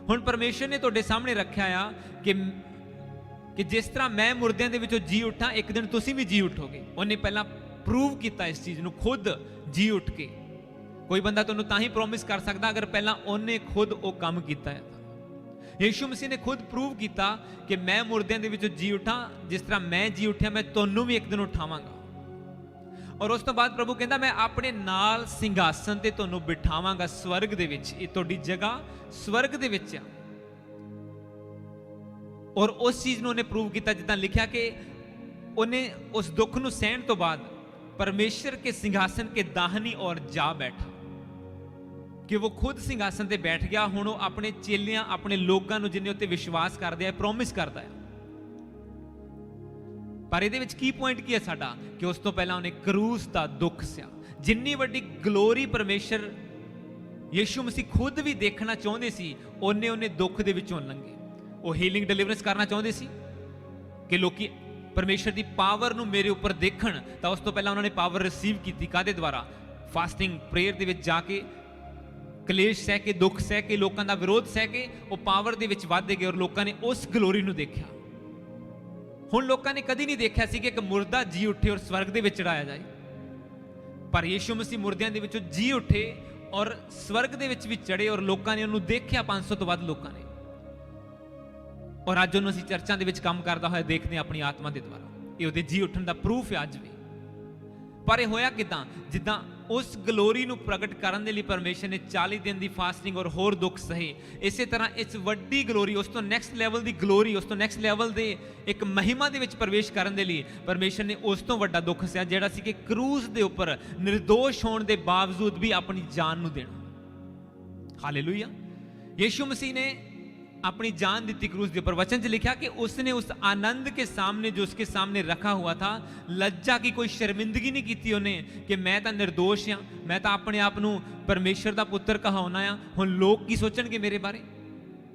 ਹੁਣ ਪਰਮੇਸ਼ਰ ਨੇ ਤੁਹਾਡੇ ਸਾਹਮਣੇ ਰੱਖਿਆ ਆ ਕਿ ਜਿਸ ਤਰ੍ਹਾਂ ਮੈਂ ਮੁਰਦਿਆਂ ਦੇ ਵਿੱਚੋਂ ਜੀ ਉੱਠਾਂ, ਇੱਕ ਦਿਨ ਤੁਸੀਂ ਵੀ ਜੀ ਉੱਠੋਗੇ। ਉਹਨੇ ਪਹਿਲਾਂ ਪ੍ਰੂਵ ਕੀਤਾ ਇਸ ਚੀਜ਼ ਨੂੰ ਖੁਦ ਜੀ ਉੱਠ ਕੇ। ਕੋਈ ਬੰਦਾ ਤੁਹਾਨੂੰ ਤਾਂ ਹੀ ਪ੍ਰੋਮਿਸ ਕਰ ਸਕਦਾ ਅਗਰ ਪਹਿਲਾਂ ਉਹਨੇ ਖੁਦ ਉਹ ਕੰਮ ਕੀਤਾ ਹੈ। ਯੀਸ਼ੂ ਮਸੀਹ ਨੇ ਖੁਦ ਪ੍ਰੂਵ ਕੀਤਾ ਕਿ ਮੈਂ ਮੁਰਦਿਆਂ ਦੇ ਵਿੱਚੋਂ ਜੀ ਉੱਠਾਂ, ਜਿਸ ਤਰ੍ਹਾਂ ਮੈਂ ਜੀ ਉੱਠਿਆ ਮੈਂ ਤੁਹਾਨੂੰ ਵੀ ਇੱਕ ਦਿਨ ਉਠਾਵਾਂਗਾ। ਔਰ ਉਸ ਤੋਂ ਬਾਅਦ ਪ੍ਰਭੂ ਕਹਿੰਦਾ ਮੈਂ ਆਪਣੇ ਨਾਲ ਸਿੰਘਾਸਨ ਤੇ ਤੁਹਾਨੂੰ ਬਿਠਾਵਾਂਗਾ ਸਵਰਗ ਦੇ ਵਿੱਚ। ਇਹ ਤੁਹਾਡੀ ਜਗ੍ਹਾ ਸਵਰਗ ਦੇ ਵਿੱਚ ਆ। ਔਰ ਉਸ ਚੀਜ਼ ਨੂੰ ਉਹਨੇ ਪ੍ਰੂਵ ਕੀਤਾ, ਜਿੱਦਾਂ ਲਿਖਿਆ ਕਿ ਉਹਨੇ ਉਸ ਦੁੱਖ ਨੂੰ ਸਹਿਣ ਤੋਂ ਬਾਅਦ परमेश्वर के सिंहासन के दाहिनी ओर जा बैठा, कि वो खुद सिंहासन ते बैठ गया। हुण वो अपने चेलियां, अपने लोगों नूं जिन्हें उत्ते विश्वास करदे आ, प्रॉमिस करदा है। पर इहदे विच की पॉइंट की है साडा, कि उस तो पहला उन्हें क्रूस दा दुख सिया। जिन्नी वड्डी ग्लोरी परमेश्वर यीशु मसीह खुद भी देखना चाहते सी, उन्हें दुख दे विचों लंघे। वो हीलिंग डिलीवरेंस करना चाहते सी कि लोग परमेश्वर की पावर नूं मेरे उपर देखण, तो उस तो पहला उन्होंने पावर रिसीव की कादे द्वारा? फास्टिंग प्रेयर दे विच जाके, कलेश सह के, दुख सह के, लोगों का विरोध सह के वो पावर दे विच वधदे गए और लोगों ने उस ग्लोरी नूं देखा। हुण लोगों ने कदी नहीं देखा सी कि एक मुर्दा जी उठे और स्वर्ग दे विच चढ़ाया जाए, पर यीशु मसीह मुर्दियां दे विचों जी उठे और स्वर्ग दे विच भी चढ़े और लोगों ने उन्होंने देखा। 500 तो वध लोगों ने, और अज उन्होंने असीं चर्चा दे विच काम करदा होया देखते हैं अपनी आत्मा दे द्वारा। ये उहदे जी उठण दा प्रूफ है अज भी। पर यह होया किदां? जिद्दां उस ग्लोरी नूं प्रगट करन दे लई परमेश्वर ने 40 दिन दी फास्टिंग और होर दुख सहे, इसे तरह इस वड्डी ग्लोरी, उस तो नैक्सट लैवल दी ग्लोरी, उस तो नैक्सट लैवल दे एक महिमा दे विच प्रवेश करन दे लई परमेश्वर ने उस तो वड्डा दुख सहा, जिहड़ा सी कि क्रूस दे उपर निर्दोष होण दे बावजूद भी अपनी जान नूं देना। हालेलुया। यीशु मसीह ने अपनी जान दी क्रूस के ऊपर। वचन से लिखा कि उसने उस आनंद के सामने जो उसके सामने रखा हुआ था, लज्जा की कोई शर्मिंदगी नहीं की उन्हें कि मैं तो निर्दोष हाँ, मैं तो अपने आप को परमेश्वर का पुत्र कहाउना आ। हुण लोग की सोचणगे मेरे बारे?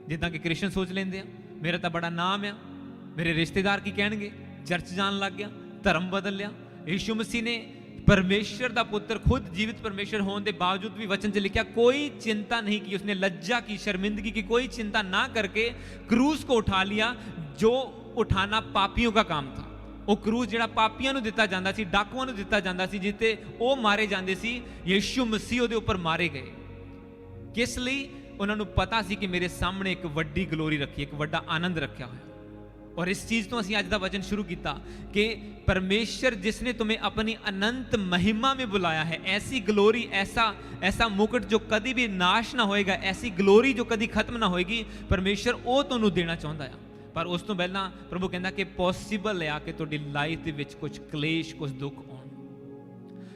जिद्दां कि क्रिश्चियन सोच लेंदे आ, मेरा तो बड़ा नाम आ, मेरे रिश्तेदार की कहणगे, चर्च जान लग गया, धर्म बदल लिया। यीशु मसीह ने परमेश्वर का पुत्र खुद जीवित परमेश्वर होने के बावजूद भी वचन च लिखा कोई चिंता नहीं की, उसने लज्जा की, शर्मिंदगी की कोई चिंता ना करके क्रूस को उठा लिया, जो उठाना पापियों का काम था। वो क्रूस जिहड़ा पापियां नूं दिता जांदा सी, डाकुआं नूं दिता जांदा सी, जिते वो मारे जांदे सी, यीशु मसीह उहदे उपर मारे गए। किस लई? उन्हां नूं पता सी कि मेरे सामने एक वड्डी ग्लोरी रखी, एक वड्डा आनंद रखा होया। और इस चीज तो असीं अज दा वचन शुरू किया कि परमेश्वर जिसने तुम्हें अपनी अनंत महिमा में बुलाया है, ऐसी ग्लोरी, ऐसा मुकुट जो कभी भी नाश ना होएगा, ऐसी ग्लोरी जो कभी खत्म ना होएगी, परमेश्वर वो तुहानूं देना चाहुंदा है। पर उस तो पहला प्रभु कहता कि पॉसिबल है कि तुहाडी लाइफ दे विच कुछ क्लेश, कुछ दुख आउण।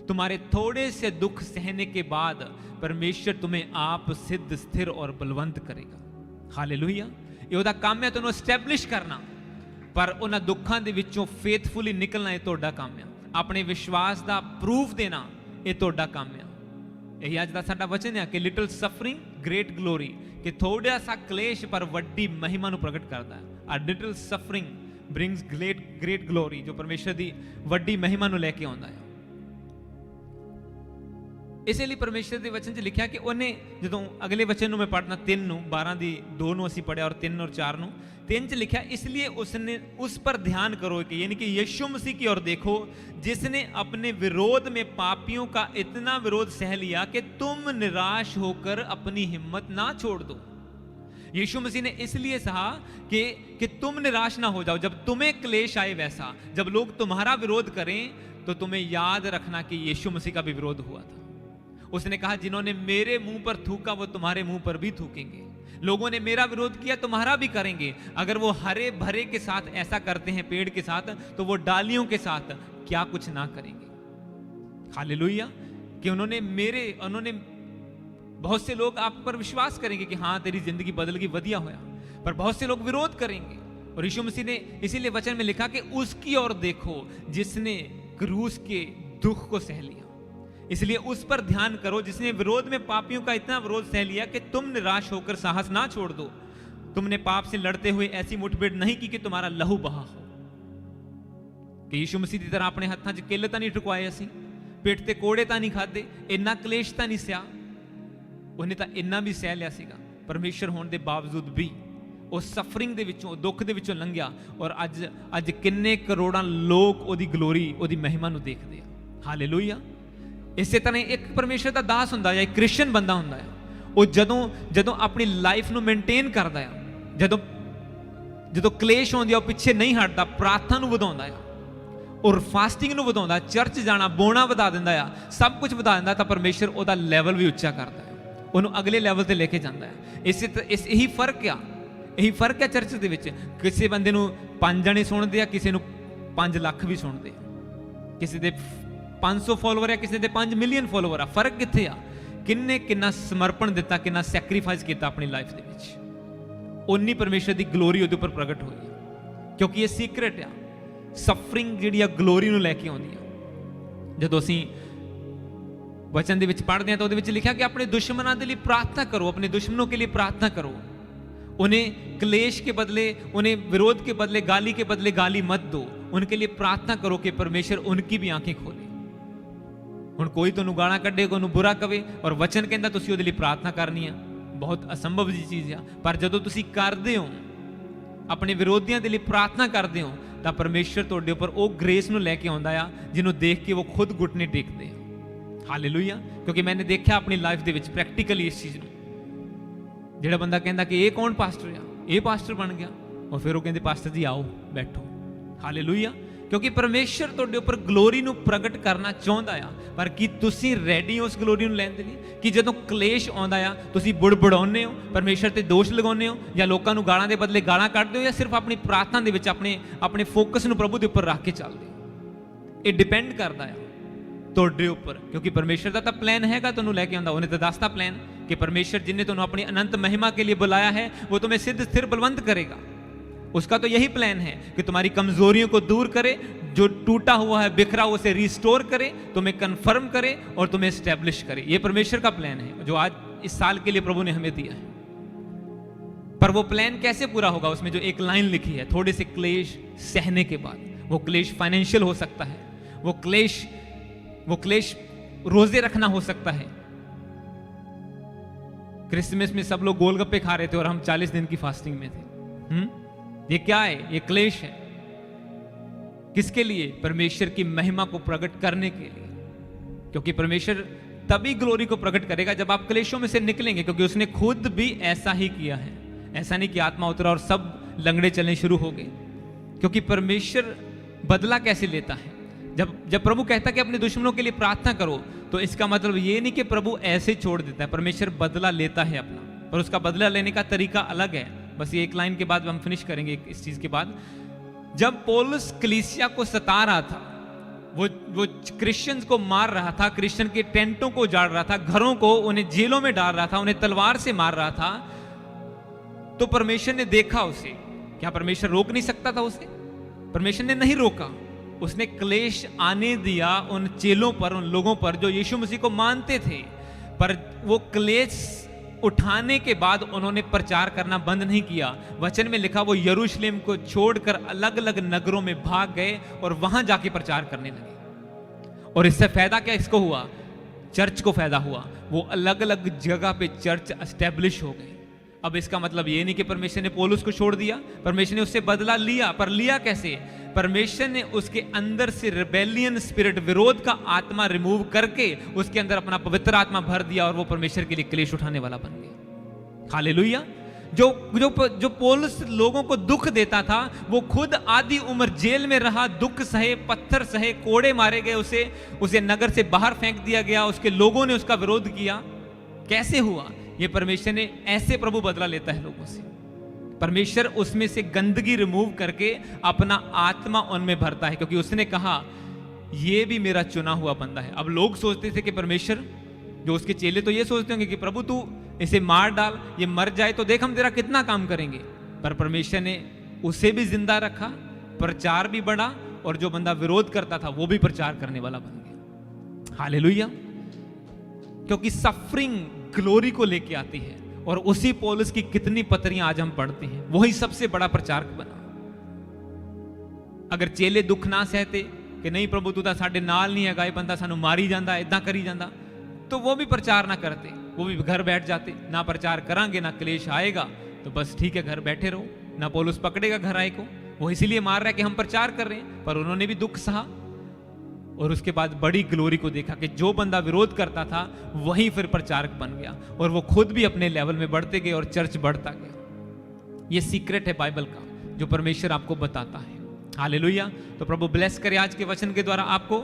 तुम्हारे थोड़े से दुख सहने के बाद परमेश्वर तुम्हें आप सिद्ध, स्थिर और बलवंत करेगा। हालेलुया। ये उहदा काम है तुहानूं एस्टैबलिश करना, पर उन्हां दुखां दे विचों फेथफुली निकलना ये तुहाडा काम है। अपने विश्वास दा प्रूफ देना ये तुहाडा काम है। यही अज दा साडा वचन है कि लिटिल सफरिंग ग्रेट ग्लोरी, कि थोड़ा सा क्लेश पर वड्डी महिमा नूं प्रगट करता है। आ little suffering brings great glory, जो परमेश्वर दी वड्डी महिमा नूं लैके आउंदा है। इसलिए परमेश्वर के वचन च लिखा कि उन्हें जो अगले वचन मैं पढ़ना 3 12 की 2 असी पढ़िया और 3 और 4 3 च लिखा, इसलिए उसने उस पर ध्यान करो कि यानी कि यीशु मसीह की ओर देखो, जिसने अपने विरोध में पापियों का इतना विरोध सह लिया कि तुम निराश होकर अपनी हिम्मत ना छोड़ दो। यीशु मसीह ने इसलिए कहा कि तुम निराश ना हो जाओ। जब तुम्हें क्लेश आए, वैसा जब लोग तुम्हारा विरोध करें तो तुम्हें याद रखना कि यीशु मसीह का भी विरोध हुआ था। उसने कहा जिन्होंने मेरे मुंह पर थूका वो तुम्हारे मुंह पर भी थूकेंगे। लोगों ने मेरा विरोध किया, तुम्हारा भी करेंगे। अगर वो हरे भरे के साथ ऐसा करते हैं, पेड़ के साथ, तो वो डालियों के साथ क्या कुछ ना करेंगे। हालेलुया। कि उन्होंने बहुत से लोग आप पर विश्वास करेंगे कि हाँ तेरी जिंदगी बदल गई, वधिया होया, पर बहुत से लोग विरोध करेंगे। और यीशु मसीह ने इसीलिए वचन में लिखा कि उसकी ओर देखो जिसने क्रूस के दुख को सह लिया। इसलिए उस पर ध्यान करो जिसने विरोध में पापियों का इतना विरोध सह लिया कि तुम निराश होकर साहस ना छोड़ दो। तुमने पाप से लड़ते हुए ऐसी मुठभेड़ नहीं की कि तुम्हारा लहू बहा हो। कि यीशु मसीह की तरह अपने हाथों च किल तां नहीं ठुकवाए, असीं पेट ते कोड़े तां नहीं खादे, इन्ना क्लेश तां नहीं सहा। उन्हें तां इन्ना भी सह लिया सीगा, परमेश्वर होने के बावजूद भी उस सफरिंग दे विचों, दुख दे विचों लंघिया। और अज किन्ने करोड़ां लोग ओदी ग्लोरी, ओदी महिमा नूं देखदे आ। हालेलुया। इसे तरह एक परमेश्वर का दास हुंदा है, एक क्रिश्चियन बंदा हुंदा है, वो जदों अपनी लाइफ नूं मेनटेन करदा है, जदों क्लेश होंदी है पिछे नहीं हटदा, प्रार्थना नूं वधाउंदा है और फास्टिंग नूं वधाउंदा, चर्च जाना बोना वधा दिंदा है, सब कुछ वधा दिंदा, तां परमेश्वर ओहदा लैवल भी उच्चा करदा है, उहनूं अगले लैवल ते लेके जांदा है। यही फर्क है चर्च दे विच। किसी बंदे नूं 5 जने सुणदे आ, किसी नूं 5 लाख भी सुणदे आ, किसी दे 500 फॉलोवर है, किसी दे 5 मिलियन फॉलोवर आ। फर्क कित्थे आ? किन्ना समर्पण दिता, किन्ना सैक्रीफाइस किया अपनी लाइफ दे विच, उन्नी परमेश्वर की ग्लोरी उहदे उपर प्रगट होई। क्योंकि ये सीक्रेट आ, सफरिंग जिहड़ी आ ग्लोरी नूं लैके आउंदी आ। जदों असीं वचन दे विच पढ़दे आ तां उहदे विच लिखिआ कि अपने दुश्मनां दे लई प्रार्थना करो, अपने दुश्मनों के लिए प्रार्थना करो। उन्हें क्लेश के बदले, उन्हें विरोध के बदले, गाली के बदले गाली मत दो, उनके लिए प्रार्थना करो कि परमेश्वर उनकी भी आंखें खोले। हुण कोई तुहानूं गालां कड्ढे, कोई बुरा कवे और वचन कहंदा तुसीं उहदे लई प्रार्थना करनी है, बहुत असंभव जी चीज़ आ। पर जदों तुसीं करदे हो, अपने विरोधियों के लिए प्रार्थना करते हो, तो परमेश्वर तुहाडे उपर वो ग्रेस नूं लैके आउंदा आ जिन्हों देख के वो खुद घुटने टेकते हैं। हालेलुया। क्योंकि मैंने देखा अपनी लाइफ दे विच प्रैक्टिकली इस चीज़ नूं। जिहड़ा बंदा कहंदा कि ये कौन पास्टर आ, ये पास्टर बन गया, और फिर वो कहंदे पास्टर जी आओ बैठो। हालेलुया। क्योंकि परमेश्वर तुहाडे उपर ग्लोरी नूं प्रगट करना चाहुंदा आ, पर की तुसीं रैडी हो उस ग्लोरी नूं लैण दे लई? कि जदों क्लेश आउंदा आ तुसीं बुड़बुड़ाउने हो, परमेश्वर ते दोष लगाउने हो, या लोकां नूं गालां दे बदले गालां कढदे हो, या सिर्फ अपनी प्रार्थना दे विच अपने फोकस नूं प्रभु दे उपर रख के चलदे हो? ये डिपेंड करदा आ तुहाडे उपर। क्योंकि परमेश्वर दा तां प्लान हैगा तुहानूं लैके आउंदा, उहने तां दसता प्लान कि परमेश्वर जिन्हें तुहानूं अपनी अनंत महिमा के लिए बुलाया है वो तुम्हें सिद्ध, स्थिर, बलवंत करेगा। उसका तो यही प्लान है कि तुम्हारी कमजोरियों को दूर करे, जो टूटा हुआ है, बिखरा हुआ, उसे रिस्टोर करे, तुम्हें कंफर्म करे और तुम्हें एस्टेब्लिश करे। यह परमेश्वर का प्लान है जो आज इस साल के लिए प्रभु ने हमें दिया है। पर वो प्लान कैसे पूरा होगा? उसमें जो एक लाइन लिखी है, थोड़े से क्लेश सहने के बाद। वो क्लेश फाइनेंशियल हो सकता है, वो क्लेश वो क्लेश रोजे रखना हो सकता है। क्रिसमस में सब लोग गोलगप्पे खा रहे थे और हम 40 दिन की फास्टिंग में थे। ये क्या है? ये क्लेश है। किसके लिए? परमेश्वर की महिमा को प्रकट करने के लिए, क्योंकि परमेश्वर तभी ग्लोरी को प्रकट करेगा जब आप क्लेशों में से निकलेंगे, क्योंकि उसने खुद भी ऐसा ही किया है। ऐसा नहीं कि आत्मा उतरा और सब लंगड़े चलने शुरू हो गए, क्योंकि परमेश्वर बदला कैसे लेता है। जब प्रभु कहता है कि अपने दुश्मनों के लिए प्रार्थना करो, तो इसका मतलब ये नहीं कि प्रभु ऐसे छोड़ देता है। परमेश्वर बदला लेता है अपना, पर उसका बदला लेने का तरीका अलग है। बस ये एक लाइन के बाद हम फिनिश करेंगे इस चीज के बाद। जब पौलुस कलीसिया को सता रहा था, वो क्रिश्चियंस को मार रहा था, क्रिश्चियन के टेंटों को उजाड़ रहा था, घरों को, उन्हें जेलों में डाल रहा था, उन्हें तलवार से मार रहा था, तो परमेश्वर ने देखा उसे। क्या परमेश्वर रोक नहीं सकता था उसे? परमेश्वर ने नहीं रोका। उसने क्लेश आने दिया उन चेलों पर, उन लोगों पर जो यीशु मसीह को मानते थे, पर वो क्लेश उठाने के बाद उन्होंने प्रचार करना बंद नहीं किया। वचन में लिखा वो यरूशलेम को छोड़कर अलग अलग नगरों में भाग गए और वहां जाके प्रचार करने लगे। और इससे फायदा क्या इसको हुआ? चर्च को फायदा हुआ। वो अलग अलग जगह पे चर्च एस्टेब्लिश हो गए। अब इसका मतलब ये नहीं कि परमेश्वर ने पौलुस को छोड़ दिया, परमेश्वर ने उससे बदला लिया। पर लिया कैसे? परमेश्वर ने उसके अंदर से रिबेलियन स्पिरिट, विरोध का आत्मा रिमूव करके उसके अंदर अपना पवित्र आत्मा भर दिया और वो परमेश्वर के लिए क्लेश उठाने वाला बन गया। हालेलुया। जो पौलुस लोगों को दुख देता था, वो खुद आधी उम्र जेल में रहा, दुख सहे, पत्थर सहे, कोड़े मारे गए, उसे नगर से बाहर फेंक दिया गया, उसके लोगों ने उसका विरोध किया। कैसे हुआ? ये परमेश्वर ने ऐसे प्रभु बदला लेता है लोगों से। परमेश्वर उसमें से गंदगी रिमूव करके अपना आत्मा उनमें भरता है, क्योंकि उसने कहा ये भी मेरा चुना हुआ बंदा है। अब लोग सोचते थे कि परमेश्वर, जो उसके चेले तो ये सोचते होंगे कि प्रभु तू इसे मार डाल, ये मर जाए तो देख हम तेरा कितना काम करेंगे। पर परमेश्वर ने उसे भी जिंदा रखा, प्रचार भी बढ़ा, और जो बंदा विरोध करता था वो भी प्रचार करने वाला बन गया। हालेलुया। क्योंकि सफरिंग ग्लोरी को लेके आती है, और उसी पौलुस की कितनी पत्रियां आज हम पढ़ते हैं। वही सबसे बड़ा प्रचारक बना। अगर चेले दुख ना सहते कि नहीं प्रभु तू तो साडे नाल नहीं है, बंदा सानू मारी जाता, इदा करी जाता, तो वो भी प्रचार ना करते, वो भी घर बैठ जाते। ना प्रचार करांगे, ना क्लेश आएगा, तो बस ठीक है घर बैठे रहो। ना पौलुस पकड़ेगा घर आए को, वो इसीलिए मार रहा है कि हम प्रचार कर रहे हैं। पर उन्होंने भी दुख सहा, और उसके बाद बड़ी ग्लोरी को देखा कि जो बंदा विरोध करता था वही फिर प्रचारक बन गया, और वो खुद भी अपने लेवल में बढ़ते गए और चर्च बढ़ता गया। ये सीक्रेट है बाइबल का, जो परमेश्वर आपको बताता है। हालेलुया। तो प्रभु ब्लेस करे आज के वचन के द्वारा आपको।